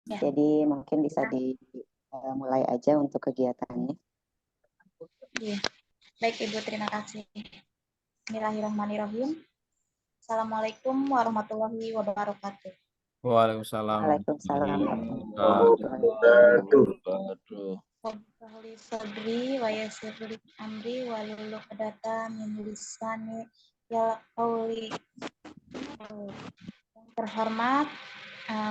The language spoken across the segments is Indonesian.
Ya, Jadi mungkin bisa dimulai aja untuk kegiatannya. iya. Baik Ibu, terima kasih. Bismillahirrahmanirrahim. Assalamualaikum warahmatullahi wabarakatuh. Waalaikumsalam Waalaikumsalam warahmatullahi warahmatullahi wabarakatuh. Rabbi sadri wa yassir li amri wahlul 'uqdatam min lisani yafqahu. Yang terhormat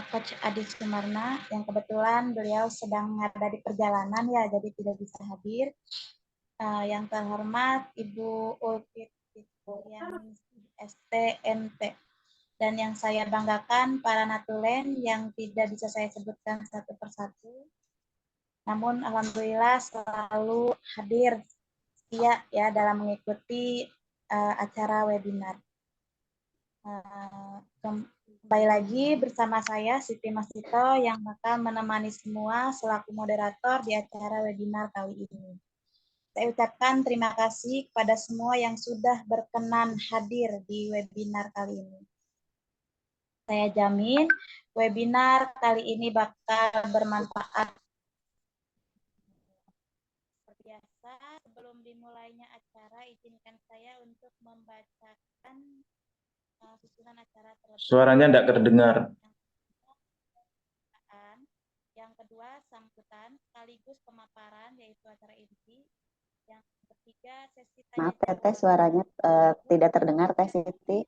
Coach Adi Sumarna, yang kebetulan beliau sedang ada di perjalanan ya, jadi tidak bisa hadir. Yang terhormat Ibu Ulfit Fitriani STMT, dan yang saya banggakan para natulen yang tidak bisa saya sebutkan satu persatu, namun alhamdulillah selalu hadir setia ya dalam mengikuti acara webinar. Kembali lagi bersama saya Siti Masito yang bakal menemani semua selaku moderator di acara webinar kali ini. Saya ucapkan terima kasih kepada semua yang sudah berkenan hadir di webinar kali ini. Saya jamin webinar kali ini bakal bermanfaat. Seperti biasa, sebelum dimulainya acara, izinkan saya untuk membacakan susunan acara terlebih. Suaranya tidak terdengar. Yang kedua, sambutan sekaligus pemaparan, yaitu acara inti. Yang ketiga, sesi tanya Maaf jawab. Teteh, suaranya tidak terdengar Teh Siti.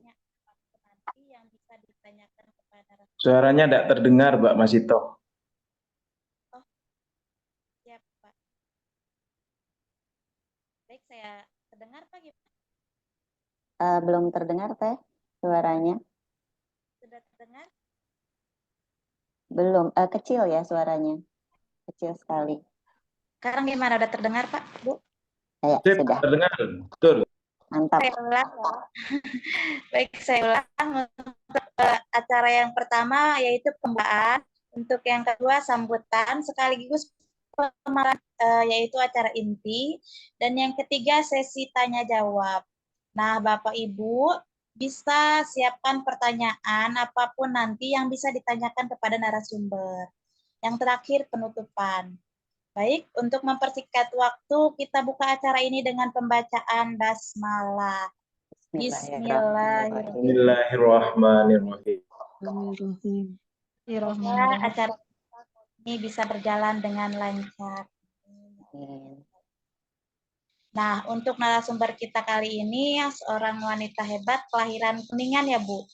Yang bisa ditanyakan kepada Suaranya tidak terdengar, Mbak Masito. Oh, siap Pak. Baik, saya terdengar Pak gimana? Belum terdengar Teh suaranya. Sudah terdengar? Belum, kecil ya suaranya. Kecil sekali. Sekarang gimana? Udah terdengar Pak, Bu? Sudah. Terdengar, betul. Mantap. Saya ulang. Baik, saya ulang. Untuk acara yang pertama yaitu pembukaan, untuk yang kedua sambutan sekaligus pemaparan yaitu acara inti, dan yang ketiga sesi tanya jawab. Nah, Bapak Ibu bisa siapkan pertanyaan apapun nanti yang bisa ditanyakan kepada narasumber. Yang terakhir penutupan. Baik, untuk mempersingkat waktu, kita buka acara ini dengan pembacaan basmalah. Bismillahirrahmanirrahim. Semoga acara ini bisa berjalan dengan lancar. Nah, untuk narasumber kita kali ini seorang wanita hebat kelahiran Kuningan ya, Bu.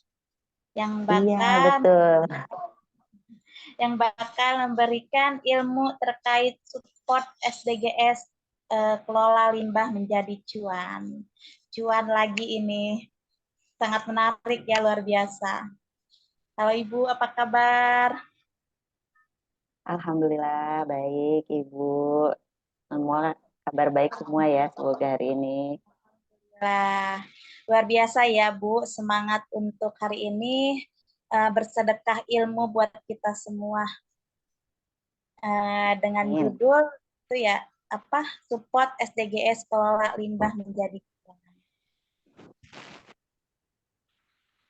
Yang bakal memberikan ilmu terkait support SDGs kelola limbah menjadi cuan. Cuan lagi ini. Sangat menarik ya, luar biasa. Halo Ibu, apa kabar? Alhamdulillah baik Ibu. Semua kabar baik semua ya semoga hari ini. Nah, luar biasa ya Bu, semangat untuk hari ini bersedekah ilmu buat kita semua. Dengan judul itu ya, apa? Support SDGs kelola limbah menjadi cuan.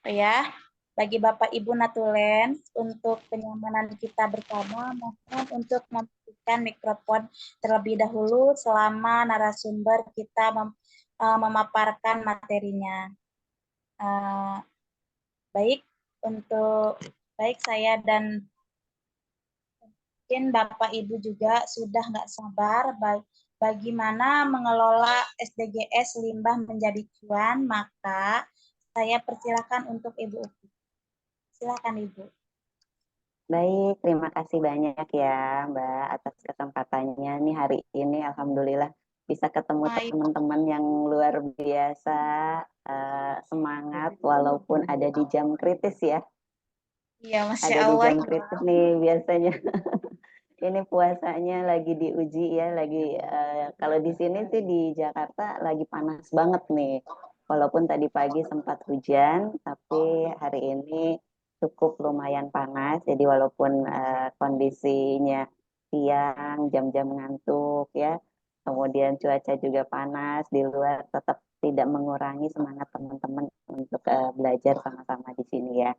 Ya, bagi Bapak Ibu Natulen, untuk kenyamanan kita bersama, mohon untuk mematikan mikrofon terlebih dahulu selama narasumber kita memaparkan materinya. Baik saya dan mungkin Bapak Ibu juga sudah nggak sabar bagaimana mengelola SDGs limbah menjadi cuan, maka saya persilakan untuk Ibu Upi. Silakan Ibu. Baik, terima kasih banyak ya Mbak atas kesempatannya nih hari ini. Alhamdulillah bisa ketemu teman-teman yang luar biasa, semangat walaupun ada di jam kritis ya. Iya, Masya ada Allah. Di jam kritis nih biasanya. Ini puasanya lagi diuji ya, kalau di sini sih di Jakarta lagi panas banget nih. Walaupun tadi pagi sempat hujan, tapi hari ini cukup lumayan panas. Jadi walaupun kondisinya siang, jam-jam ngantuk ya, kemudian cuaca juga panas di luar, tetap tidak mengurangi semangat teman-teman untuk belajar sama-sama di sini ya.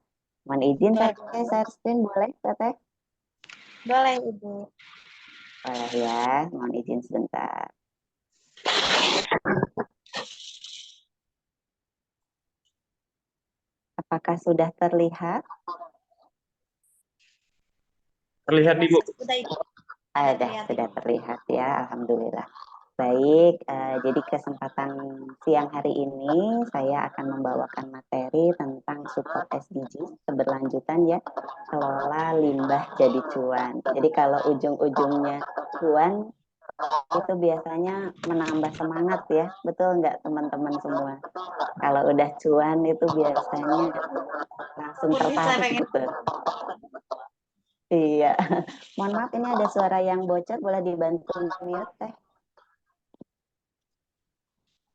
Mohon izin Teteh Sarstin, boleh Teteh? Boleh, Ibu. Boleh ya, mohon izin sebentar. Apakah sudah terlihat? Terlihat Ibu. Sudah, Ibu. Ada, sudah terlihat ya, Alhamdulillah. Baik, jadi kesempatan siang hari ini saya akan membawakan materi tentang support SDGs keberlanjutan ya, kelola limbah jadi cuan. Jadi kalau ujung-ujungnya cuan, itu biasanya menambah semangat ya, betul nggak teman-teman semua? Kalau udah cuan itu biasanya langsung Jadi saya tertarik pengen gitu. Iya, mohon maaf ini ada suara yang bocor, boleh dibantu mute teh?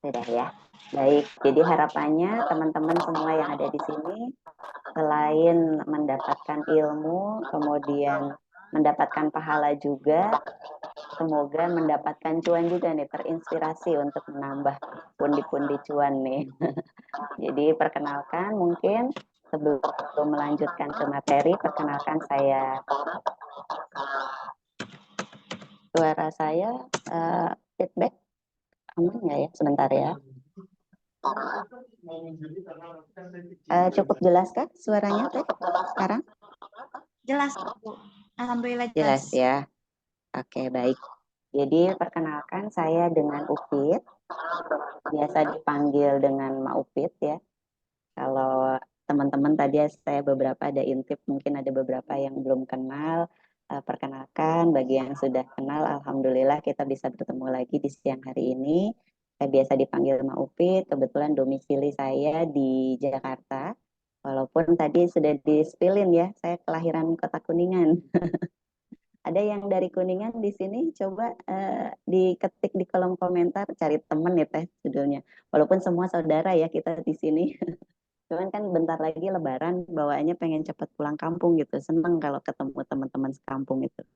Sudah ya. Baik, jadi harapannya teman-teman semua yang ada di sini selain mendapatkan ilmu, kemudian mendapatkan pahala juga, semoga mendapatkan cuan juga nih, terinspirasi untuk menambah pundi-pundi cuan nih. Jadi perkenalkan mungkin sebelum melanjutkan ke materi, perkenalkan saya, suara saya feedback aman nggak ya? Sebentar ya. Cukup jelas kah suaranya teh sekarang? jelas, Bu. Alhamdulillah Jelas jelas. ya. Oke, baik. Jadi perkenalkan saya dengan Upit, biasa dipanggil dengan Ma Upit ya. Kalau teman-teman tadi saya beberapa ada intip, mungkin ada beberapa yang belum kenal. Perkenalkan, bagi yang sudah kenal, Alhamdulillah kita bisa bertemu lagi di siang hari ini. Saya biasa dipanggil Ma Upit, kebetulan domisili saya di Jakarta. Walaupun tadi sudah di-spillin ya, saya kelahiran Kota Kuningan. Ada yang dari Kuningan di sini, coba diketik di kolom komentar, cari temen ya teh judulnya. Walaupun semua saudara ya kita di sini. Cuman kan bentar lagi Lebaran, bawaannya pengen cepat pulang kampung gitu. Seneng kalau ketemu teman-teman sekampung itu.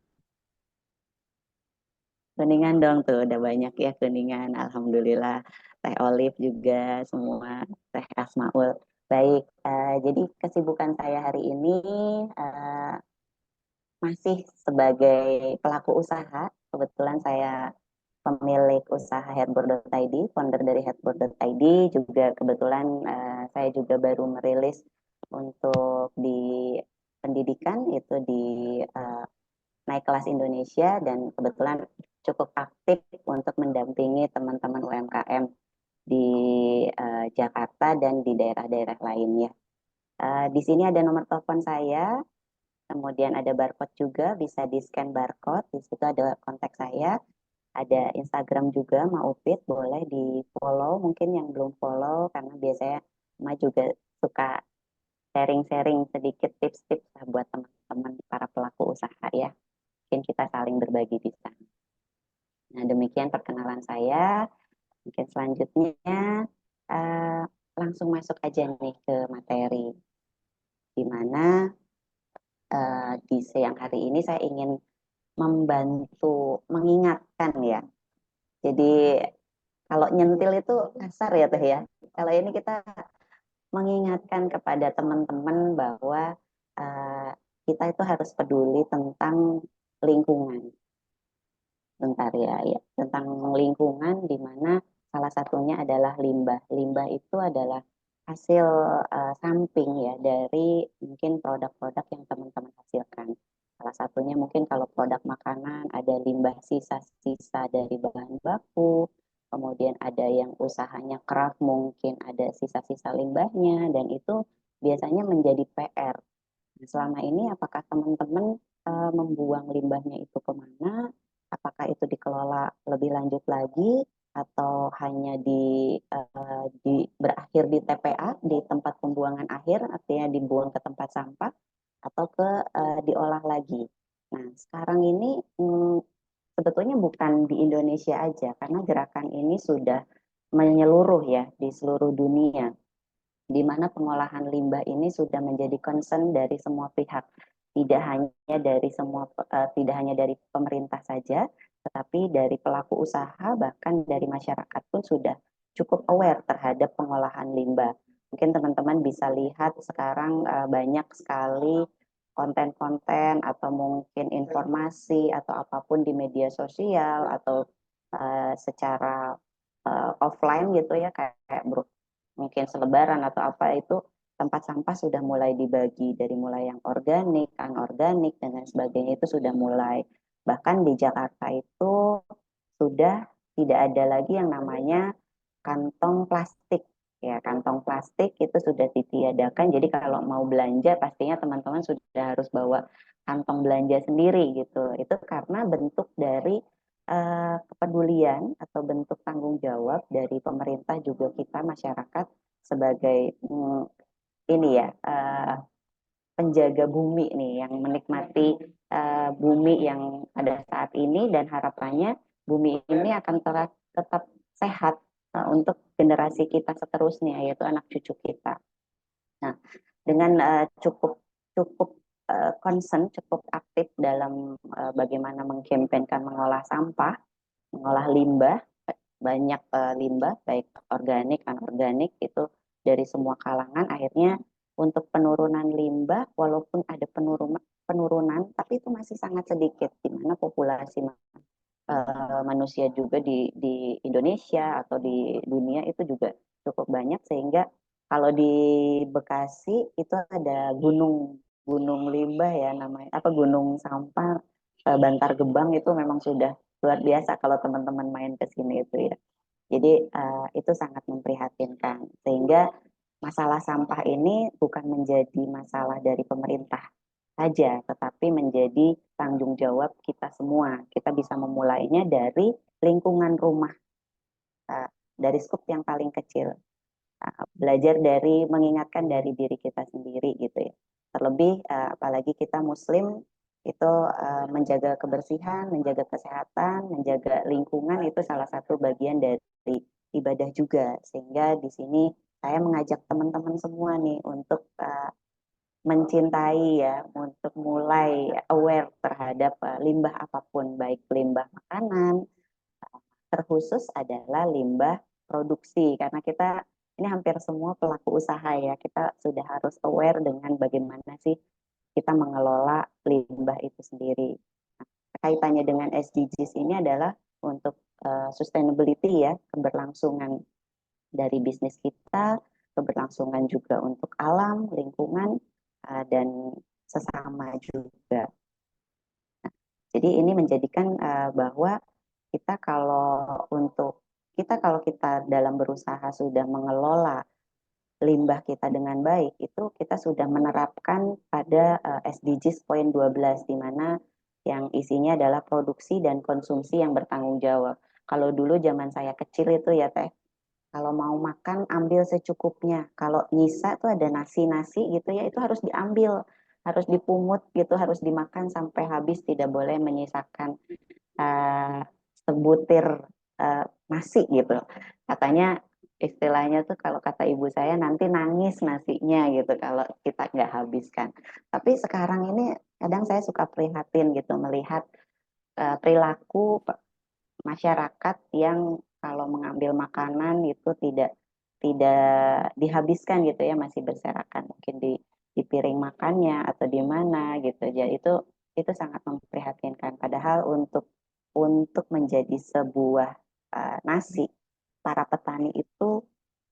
Kuningan dong tuh, udah banyak ya Kuningan. Alhamdulillah. Teh Olive juga semua, Teh Asmaul. Baik, jadi kesibukan saya hari ini eh, masih sebagai pelaku usaha. Kebetulan saya pemilik usaha headboard.id, founder dari headboard.id, juga kebetulan saya juga baru merilis untuk di pendidikan itu di Naik Kelas Indonesia, dan kebetulan cukup aktif untuk mendampingi teman-teman UMKM di Jakarta dan di daerah-daerah lainnya. Di sini ada nomor telepon saya, kemudian ada barcode juga, bisa di-scan barcode, di situ ada kontak saya. Ada Instagram juga, Maupit, boleh di-follow, mungkin yang belum follow, karena biasanya Ma juga suka sharing-sharing sedikit tips-tips buat teman-teman para pelaku usaha ya. Mungkin kita saling berbagi di sana. Nah, demikian perkenalan saya. Mungkin selanjutnya uh, langsung masuk aja nih ke materi, di mana di siang hari ini saya ingin membantu mengingatkan ya. Jadi kalau nyentil itu kasar ya teh ya. Kalau ini kita mengingatkan kepada teman-teman bahwa uh, kita itu harus peduli tentang lingkungan. Bentar ya, ya, tentang lingkungan, di mana salah satunya adalah limbah. Limbah itu adalah hasil samping ya dari mungkin produk-produk yang teman-teman hasilkan. Salah satunya mungkin kalau produk makanan ada limbah sisa-sisa dari bahan baku, kemudian ada yang usahanya craft mungkin ada sisa-sisa limbahnya, dan itu biasanya menjadi PR. Selama ini apakah teman-teman membuang limbahnya itu kemana? Apakah itu dikelola lebih lanjut lagi, atau hanya berakhir di TPA, di tempat pembuangan akhir, artinya dibuang ke tempat sampah, atau diolah lagi. Nah, sekarang ini sebetulnya bukan di Indonesia aja, karena gerakan ini sudah menyeluruh ya di seluruh dunia, di mana pengolahan limbah ini sudah menjadi concern dari semua pihak, tidak hanya dari pemerintah saja, tetapi dari pelaku usaha, bahkan dari masyarakat pun sudah cukup aware terhadap pengolahan limbah. Mungkin teman-teman bisa lihat sekarang banyak sekali konten-konten atau mungkin informasi atau apapun di media sosial atau secara offline gitu ya, kayak mungkin selebaran atau apa, itu tempat sampah sudah mulai dibagi dari mulai yang organik, anorganik dan lain sebagainya, itu sudah mulai. Bahkan di Jakarta itu sudah tidak ada lagi yang namanya kantong plastik. Ya, kantong plastik itu sudah ditiadakan. Jadi kalau mau belanja pastinya teman-teman sudah harus bawa kantong belanja sendiri gitu. Itu karena bentuk dari kepedulian atau bentuk tanggung jawab dari pemerintah juga kita masyarakat sebagai ini ya, penjaga bumi nih yang menikmati bumi yang pada saat ini, dan harapannya bumi ini akan tetap sehat untuk generasi kita seterusnya, yaitu anak cucu kita. Nah, dengan cukup cukup concern, cukup aktif dalam bagaimana mengkampanyekan mengolah sampah, mengolah limbah, banyak limbah baik organik, anorganik, itu dari semua kalangan. Akhirnya untuk penurunan limbah, walaupun ada penurunan, tapi itu masih sangat sedikit, di mana populasi manusia juga di Indonesia atau di dunia itu juga cukup banyak, sehingga kalau di Bekasi itu ada gunung gunung limbah ya namanya, apa, gunung sampah Bantar Gebang, itu memang sudah luar biasa kalau teman-teman main ke sini itu ya. Jadi itu sangat memprihatinkan, sehingga masalah sampah ini bukan menjadi masalah dari pemerintah saja, tetapi menjadi tanggung jawab kita semua. Kita bisa memulainya dari lingkungan rumah, dari skup yang paling kecil. Belajar dari mengingatkan dari diri kita sendiri gitu ya. Terlebih apalagi kita Muslim, itu menjaga kebersihan, menjaga kesehatan, menjaga lingkungan, itu salah satu bagian dari ibadah juga. Sehingga di sini saya mengajak teman-teman semua nih untuk mencintai ya, untuk mulai aware terhadap limbah apapun, baik limbah makanan, terkhusus adalah limbah produksi, karena kita ini hampir semua pelaku usaha ya, kita sudah harus aware dengan bagaimana sih kita mengelola limbah itu sendiri. Nah, kaitannya dengan SDGs ini adalah untuk sustainability ya, keberlangsungan dari bisnis kita, keberlangsungan juga untuk alam, lingkungan, dan sesama juga. Nah, jadi ini menjadikan bahwa kita kalau kita dalam berusaha sudah mengelola limbah kita dengan baik, itu kita sudah menerapkan pada SDGs poin 12, di mana yang isinya adalah produksi dan konsumsi yang bertanggung jawab. Kalau dulu zaman saya kecil itu ya Teh, kalau mau makan ambil secukupnya. Kalau nyisa tuh ada nasi-nasi gitu ya, itu harus diambil, harus dipungut gitu, harus dimakan sampai habis, tidak boleh menyisakan uh, sebutir nasi gitu. Katanya istilahnya tuh kalau kata ibu saya nanti nangis nasinya gitu kalau kita nggak habiskan. Tapi sekarang ini kadang saya suka prihatin gitu melihat perilaku masyarakat yang kalau mengambil makanan itu tidak dihabiskan gitu ya, masih berserakan mungkin di piring makannya atau di mana gitu. Jadi itu sangat memprihatinkan. Padahal untuk menjadi sebuah nasi, para petani itu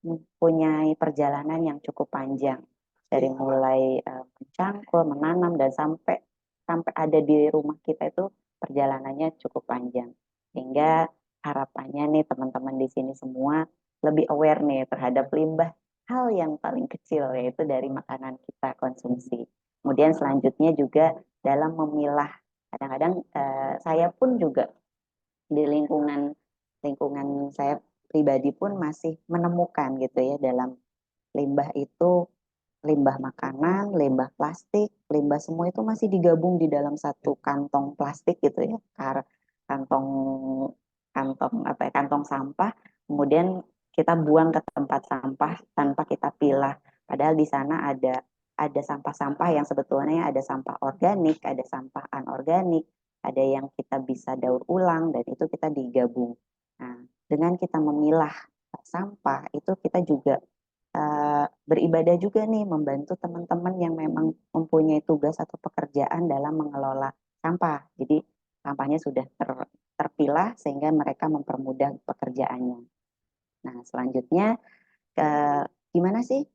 mempunyai perjalanan yang cukup panjang, dari mulai mencangkul, menanam, dan sampai sampai ada di rumah kita, itu perjalanannya cukup panjang. Sehingga harapannya nih teman-teman di sini semua lebih aware nih terhadap limbah hal yang paling kecil, yaitu dari makanan kita konsumsi. Kemudian selanjutnya juga dalam memilah, kadang-kadang saya pun juga di lingkungan lingkungan saya pribadi pun masih menemukan gitu ya, dalam limbah itu, limbah makanan, limbah plastik, limbah semua itu masih digabung di dalam satu kantong plastik gitu ya, kantong kantong apa ya, kantong sampah, kemudian kita buang ke tempat sampah tanpa kita pilah. Padahal di sana ada sampah-sampah yang sebetulnya ada sampah organik, ada sampah anorganik, ada yang kita bisa daur ulang, dan itu kita digabung. Nah, dengan kita memilah sampah itu kita juga beribadah juga nih, membantu teman-teman yang memang mempunyai tugas atau pekerjaan dalam mengelola sampah. Jadi sampahnya sudah terpilah sehingga mereka mempermudah pekerjaannya. Nah, selanjutnya gimana sih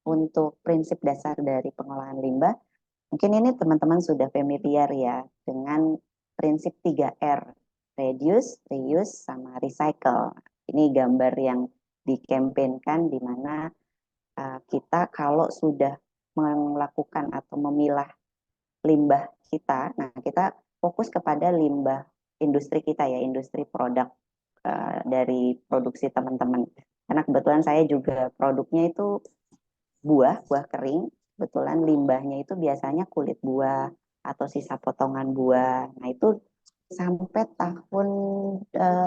untuk prinsip dasar dari pengolahan limbah? Mungkin ini teman-teman sudah familiar ya dengan prinsip 3R, reduce, reuse, sama recycle. Ini gambar yang dikampanyekan di mana kita kalau sudah melakukan atau memilah limbah kita, nah kita fokus kepada limbah industri kita ya, industri produk dari produksi teman-teman. Karena kebetulan saya juga produknya itu buah kering. Kebetulan limbahnya itu biasanya kulit buah atau sisa potongan buah. Nah itu sampai tahun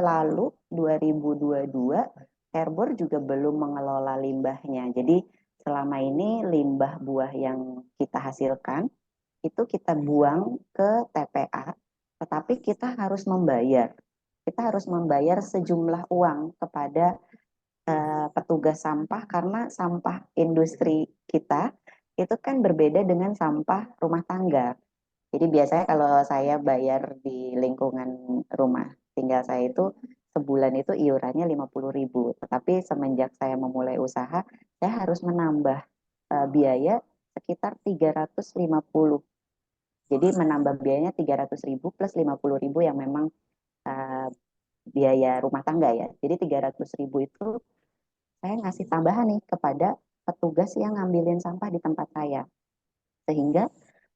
lalu 2022 Airbor juga belum mengelola limbahnya. Jadi selama ini limbah buah yang kita hasilkan itu kita buang ke TPA, tetapi kita harus membayar. Kita harus membayar sejumlah uang kepada petugas sampah karena sampah industri kita itu kan berbeda dengan sampah rumah tangga. Jadi biasanya kalau saya bayar di lingkungan rumah tinggal saya itu sebulan itu iurannya 50.000. Tetapi semenjak saya memulai usaha, saya harus menambah biaya sekitar 350. Jadi menambah biayanya 300.000 plus 50.000 yang memang uh, biaya rumah tangga ya. Jadi 300.000 itu saya ngasih tambahan nih kepada petugas yang ngambilin sampah di tempat saya. Sehingga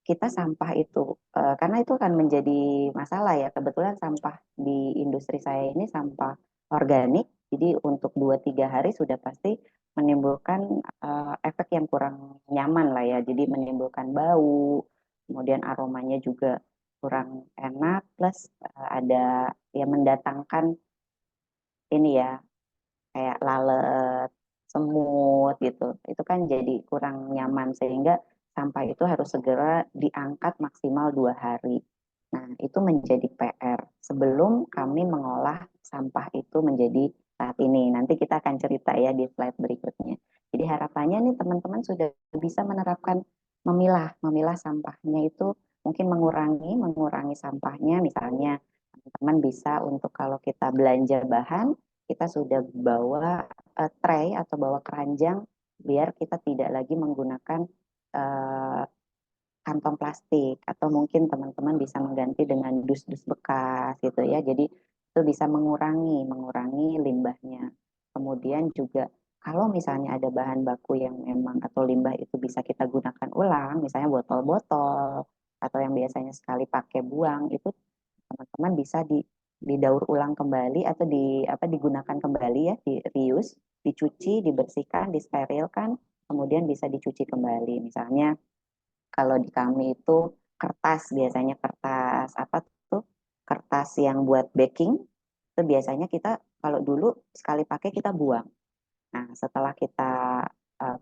kita sampah itu, karena itu akan menjadi masalah ya, kebetulan sampah di industri saya ini sampah organik, jadi untuk 2-3 hari sudah pasti menimbulkan efek yang kurang nyaman lah ya, jadi menimbulkan bau, kemudian aromanya juga kurang enak, plus ada yang mendatangkan ini ya, kayak lalat, semut gitu. Itu kan jadi kurang nyaman sehingga sampah itu harus segera diangkat maksimal 2 hari. Nah, itu menjadi PR. Sebelum kami mengolah sampah itu menjadi saat ini. Nanti kita akan cerita ya di slide berikutnya. Jadi harapannya nih teman-teman sudah bisa menerapkan memilah sampahnya itu mungkin mengurangi sampahnya. Misalnya teman-teman bisa untuk kalau kita belanja bahan kita sudah bawa tray atau bawa keranjang biar kita tidak lagi menggunakan uh, kantong plastik atau mungkin teman-teman bisa mengganti dengan dus-dus bekas gitu ya. Jadi itu bisa mengurangi limbahnya. Kemudian juga kalau misalnya ada bahan baku yang memang atau limbah itu bisa kita gunakan ulang, misalnya botol-botol atau yang biasanya sekali pakai buang itu teman-teman bisa didaur ulang kembali atau digunakan kembali ya, di reuse, dicuci, dibersihkan, disterilkan, kemudian bisa dicuci kembali. Misalnya kalau di kami itu kertas, biasanya kertas apa tuh? Kertas yang buat baking itu biasanya kita kalau dulu sekali pakai kita buang. Nah, setelah kita uh,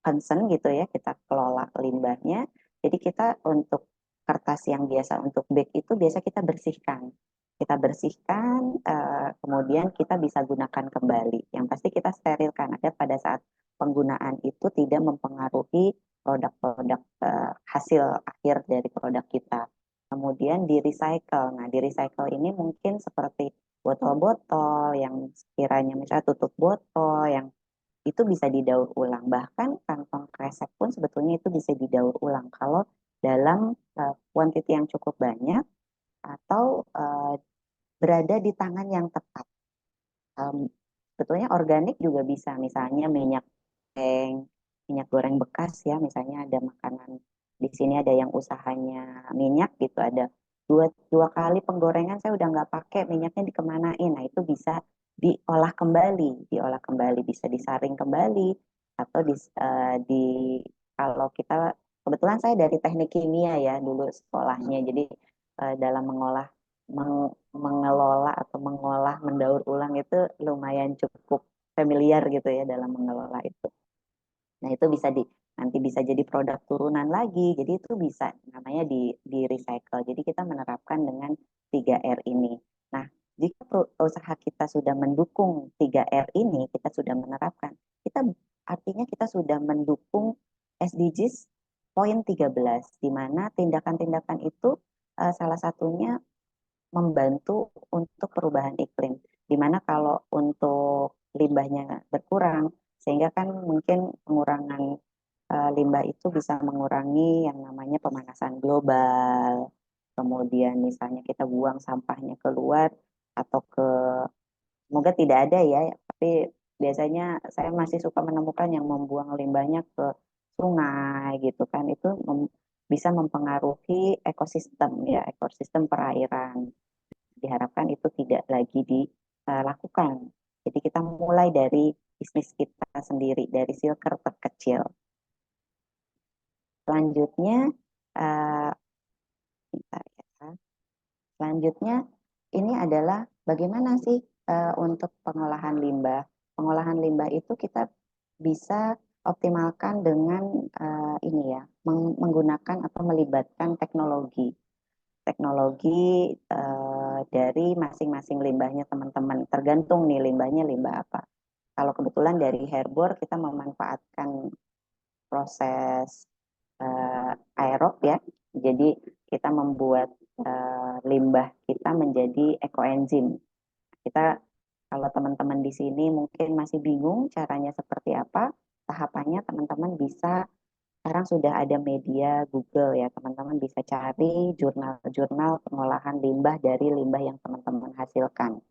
concern gitu ya, kita kelola limbahnya. Jadi kita untuk kertas yang biasa untuk bag itu biasa kita bersihkan. Kita bersihkan, kemudian kita bisa gunakan kembali. Yang pasti kita sterilkan agar pada saat penggunaan itu tidak mempengaruhi produk-produk hasil akhir dari produk kita. Kemudian di recycle. Nah, di recycle ini mungkin seperti botol-botol yang sekiranya misalnya tutup botol yang itu bisa didaur ulang. Bahkan kantong kresek pun sebetulnya itu bisa didaur ulang kalau dalam kuantiti yang cukup banyak atau berada di tangan yang tepat. Sebetulnya organik juga bisa, misalnya minyak goreng bekas ya, misalnya ada makanan di sini ada yang usahanya minyak gitu, ada dua kali penggorengan saya udah nggak pakai minyaknya dikemanain, nah itu bisa diolah kembali bisa disaring kembali atau di kalau kita kebetulan saya dari teknik kimia ya dulu sekolahnya, jadi dalam mengelola atau mengolah mendaur ulang itu lumayan cukup familiar gitu ya dalam mengelola itu. Nah, itu nanti bisa jadi produk turunan lagi. Jadi itu bisa namanya di recycle. Jadi kita menerapkan dengan 3R ini. Nah, jika usaha kita sudah mendukung 3R ini, kita sudah menerapkan, kita artinya kita sudah mendukung SDGs poin 13, di mana tindakan-tindakan itu salah satunya membantu untuk perubahan iklim. Di mana kalau untuk limbahnya berkurang, sehingga kan mungkin pengurangan limbah itu bisa mengurangi yang namanya pemanasan global. Kemudian misalnya kita buang sampahnya keluar atau semoga tidak ada ya, tapi biasanya saya masih suka menemukan yang membuang limbahnya ke sungai gitu kan, itu bisa mempengaruhi ekosistem ya, ekosistem perairan. Diharapkan itu tidak lagi dilakukan. Jadi kita mulai dari bisnis kita sendiri, dari silker terkecil. Selanjutnya, uh, selanjutnya ini adalah bagaimana sih untuk pengolahan limbah. Pengolahan limbah itu kita bisa optimalkan dengan ini ya, menggunakan atau melibatkan teknologi. Teknologi dari masing-masing limbahnya teman-teman. Tergantung nih limbahnya limbah apa. Kalau kebetulan dari Hairbor kita memanfaatkan proses aerob ya. Jadi kita membuat limbah kita menjadi ekoenzim. Kita kalau teman-teman di sini mungkin masih bingung caranya seperti apa, tahapannya teman-teman bisa sekarang sudah ada media Google ya, teman-teman bisa cari jurnal-jurnal pengolahan limbah dari limbah yang teman-teman hasilkan.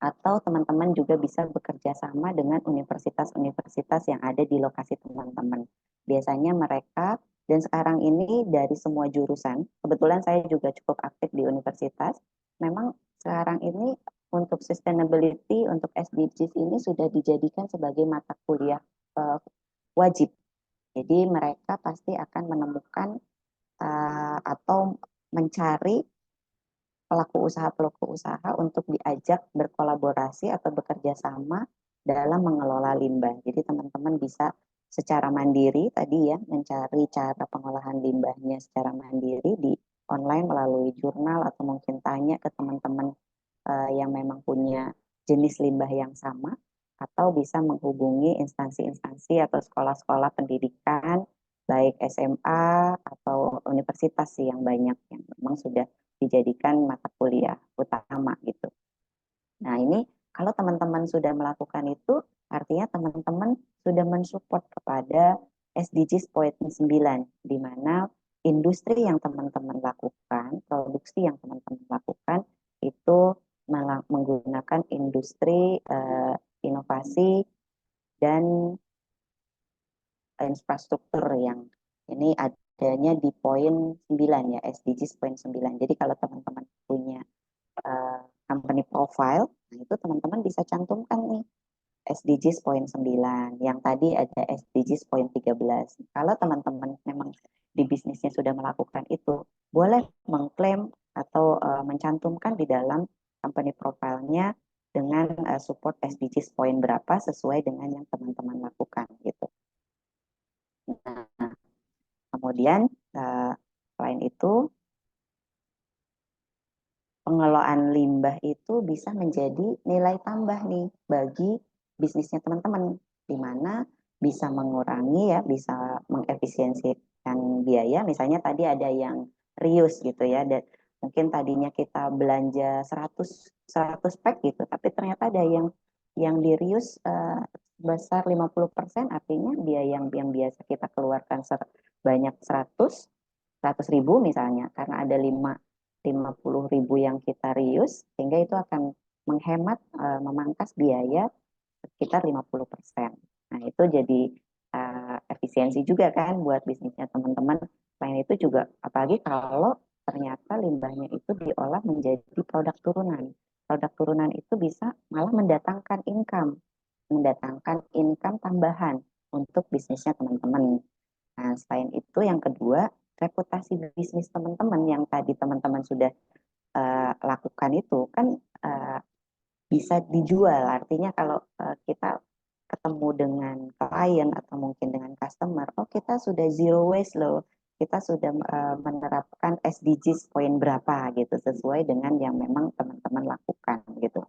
Atau teman-teman juga bisa bekerja sama dengan universitas-universitas yang ada di lokasi teman-teman. Biasanya mereka, dan sekarang ini dari semua jurusan, kebetulan saya juga cukup aktif di universitas, memang sekarang ini untuk sustainability, untuk SDGs ini sudah dijadikan sebagai mata kuliah wajib. Jadi mereka pasti akan menemukan atau mencari pelaku usaha untuk diajak berkolaborasi atau bekerja sama dalam mengelola limbah. Jadi teman-teman bisa secara mandiri tadi ya mencari cara pengolahan limbahnya secara mandiri di online melalui jurnal atau mungkin tanya ke teman-teman yang memang punya jenis limbah yang sama atau bisa menghubungi instansi-instansi atau sekolah-sekolah pendidikan baik SMA atau universitas sih yang banyak yang memang sudah dijadikan mata kuliah utama gitu. Nah ini kalau teman-teman sudah melakukan itu artinya teman-teman sudah mensupport kepada SDGs poin 9 di mana industri yang teman-teman lakukan, produksi yang teman-teman lakukan itu menggunakan industri inovasi dan infrastruktur yang ini adanya di poin 9 ya, SDGs poin 9. Jadi kalau teman-teman punya company profile, nah itu teman-teman bisa cantumkan nih SDGs poin 9. Yang tadi ada SDGs poin 13. Kalau teman-teman memang di bisnisnya sudah melakukan itu, boleh mengklaim atau mencantumkan di dalam company profile-nya dengan support SDGs poin berapa sesuai dengan yang teman-teman lakukan gitu. Nah, kemudian selain itu pengelolaan limbah itu bisa menjadi nilai tambah nih bagi bisnisnya teman-teman, di mana bisa mengurangi ya, bisa mengefisiensikan biaya. Misalnya tadi ada yang reuse gitu ya, dan mungkin tadinya kita belanja 100 pack gitu, tapi ternyata ada yang di reuse sebesar 50%, artinya biaya yang biasa kita keluarkan sebanyak 100 ribu misalnya, karena ada 50 ribu yang kita reuse, sehingga itu akan menghemat, memangkas biaya sekitar 50%. Nah, itu jadi efisiensi juga kan buat bisnisnya teman-teman. Selain itu juga, apalagi kalau ternyata limbahnya itu diolah menjadi produk turunan. Produk turunan itu bisa malah mendatangkan income tambahan untuk bisnisnya teman-teman. Nah, selain itu yang kedua, reputasi bisnis teman-teman yang tadi teman-teman sudah lakukan itu kan bisa dijual. Artinya kalau kita ketemu dengan klien atau mungkin dengan customer, oh kita sudah zero waste loh, kita sudah menerapkan SDGs poin berapa gitu sesuai dengan yang memang teman-teman lakukan gitu.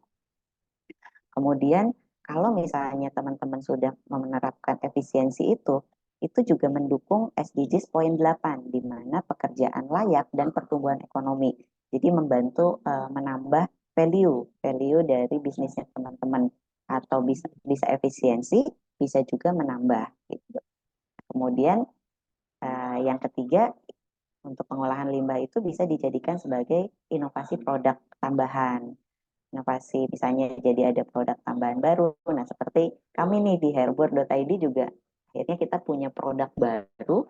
Kemudian kalau misalnya teman-teman sudah menerapkan efisiensi itu juga mendukung SDGs poin 8, di mana pekerjaan layak dan pertumbuhan ekonomi. Jadi membantu menambah value dari bisnisnya teman-teman, atau bisa efisiensi, bisa juga menambah gitu. Kemudian yang ketiga, untuk pengolahan limbah itu bisa dijadikan sebagai inovasi produk tambahan. Inovasi misalnya jadi ada produk tambahan baru. Nah, seperti kami nih di Herbor.id juga akhirnya kita punya produk baru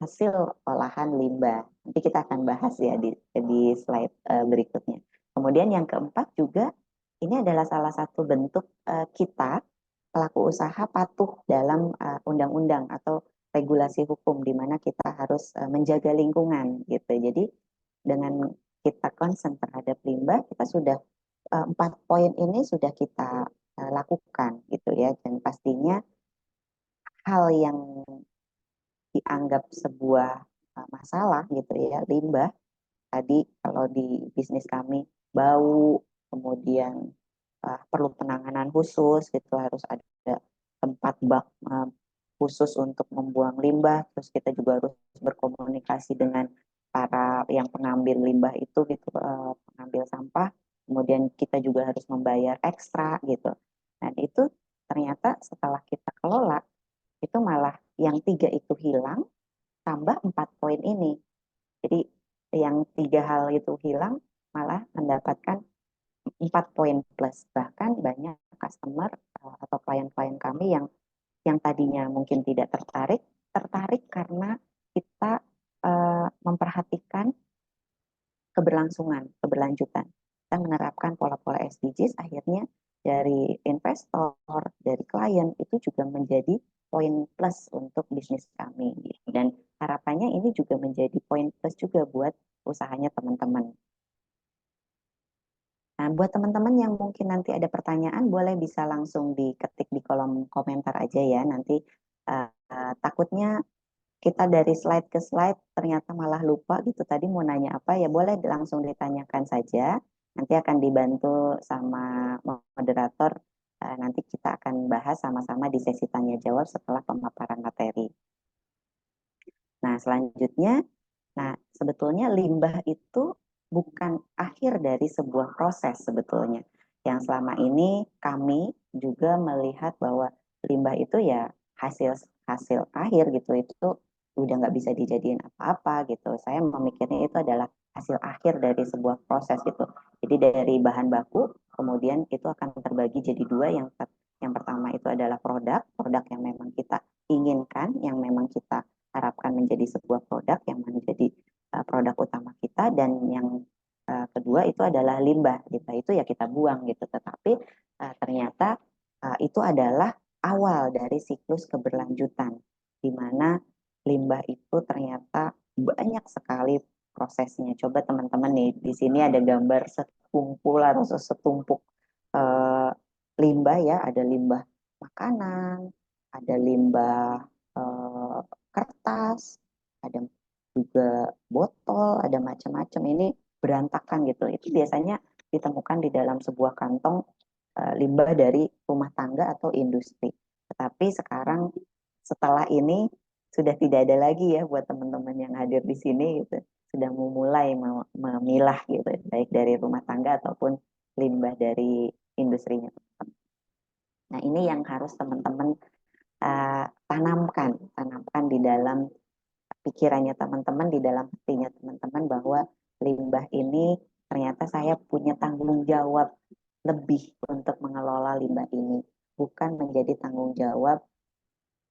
hasil olahan limbah. Nanti kita akan bahas ya di slide berikutnya. Kemudian yang keempat juga, ini adalah salah satu bentuk kita pelaku usaha patuh dalam undang-undang atau regulasi hukum, di mana kita harus menjaga lingkungan gitu. Jadi dengan kita concern terhadap limbah, kita sudah 4 poin ini sudah kita lakukan gitu ya, dan pastinya hal yang dianggap sebuah masalah gitu ya, limbah tadi kalau di bisnis kami bau, kemudian perlu penanganan khusus gitu, harus ada tempat bak khusus untuk membuang limbah, terus kita juga harus berkomunikasi dengan para yang pengambil limbah itu gitu, pengambil sampah, kemudian kita juga harus membayar ekstra gitu. Dan itu ternyata setelah kita kelola, itu malah yang 3 itu hilang, tambah 4 poin ini. Jadi yang 3 hal itu hilang, malah mendapatkan 4 poin plus. Bahkan banyak customer atau klien-klien kami yang tadinya mungkin tidak tertarik karena kita memperhatikan keberlanjutan. Kita menerapkan pola-pola SDGs, akhirnya dari investor, dari klien, itu juga menjadi poin plus untuk bisnis kami. Dan harapannya ini juga menjadi poin plus juga buat usahanya teman-teman. Nah, buat teman-teman yang mungkin nanti ada pertanyaan, boleh bisa langsung diketik di kolom komentar aja ya. Nanti takutnya kita dari slide ke slide ternyata malah lupa gitu, tadi mau nanya apa, ya boleh langsung ditanyakan saja. Nanti akan dibantu sama moderator. Nanti kita akan bahas sama-sama di sesi tanya jawab setelah pemaparan materi. Nah, selanjutnya, sebetulnya limbah itu bukan akhir dari sebuah proses sebetulnya. Yang selama ini kami juga melihat bahwa limbah itu ya hasil akhir gitu, itu udah nggak bisa dijadiin apa-apa gitu. Saya memikirnya itu adalah hasil akhir dari sebuah proses gitu. Jadi dari bahan baku, kemudian itu akan terbagi jadi dua. Yang pertama itu adalah produk yang memang kita inginkan, yang memang kita harapkan menjadi sebuah produk yang menjadi produk utama kita, dan yang kedua itu adalah limbah. Limbah itu ya kita buang gitu, tetapi ternyata itu adalah awal dari siklus keberlanjutan, di mana limbah itu ternyata banyak sekali prosesnya. Coba teman-teman nih, di sini ada gambar sekumpul atau setumpuk uh, limbah ya, ada limbah makanan, ada limbah kertas, ada juga botol, ada macam-macam. Ini berantakan gitu. Itu biasanya ditemukan di dalam sebuah kantong limbah dari rumah tangga atau industri. Tetapi sekarang setelah ini sudah tidak ada lagi ya buat teman-teman yang hadir di sini gitu. Sudah memulai memilah gitu, baik dari rumah tangga ataupun limbah dari industrinya. Nah, ini yang harus teman-teman tanamkan di dalam pikirannya teman-teman, di dalam hatinya teman-teman, bahwa limbah ini ternyata saya punya tanggung jawab lebih untuk mengelola limbah ini, bukan menjadi tanggung jawab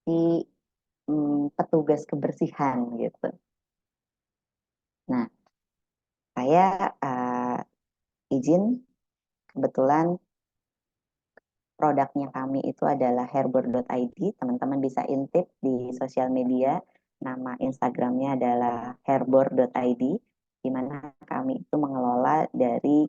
si petugas kebersihan gitu. Nah, saya izin, kebetulan produknya kami itu adalah herbor.id. Teman-teman bisa intip di sosial media, nama Instagramnya adalah herbor.id, di mana kami itu mengelola dari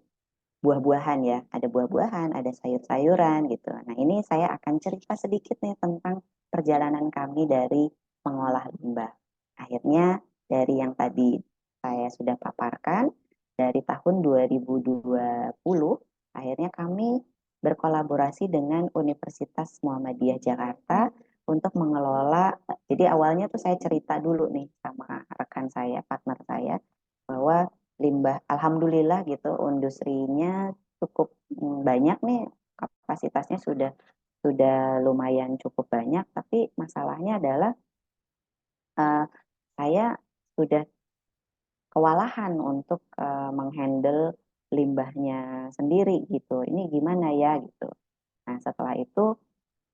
buah-buahan ya, ada buah-buahan, ada sayur-sayuran gitu. Nah, ini saya akan cerita sedikit nih tentang perjalanan kami dari mengolah limbah. Akhirnya dari yang tadi saya sudah paparkan, dari tahun 2020 akhirnya kami berkolaborasi berkolaborasi dengan Universitas Muhammadiyah Jakarta untuk mengelola. Jadi awalnya tuh saya cerita dulu nih sama rekan saya, partner saya, bahwa limbah, alhamdulillah gitu, industrinya cukup banyak nih, kapasitasnya sudah lumayan cukup banyak, tapi masalahnya adalah saya sudah kewalahan untuk menghandle limbahnya sendiri gitu. Ini gimana ya gitu. Nah, setelah itu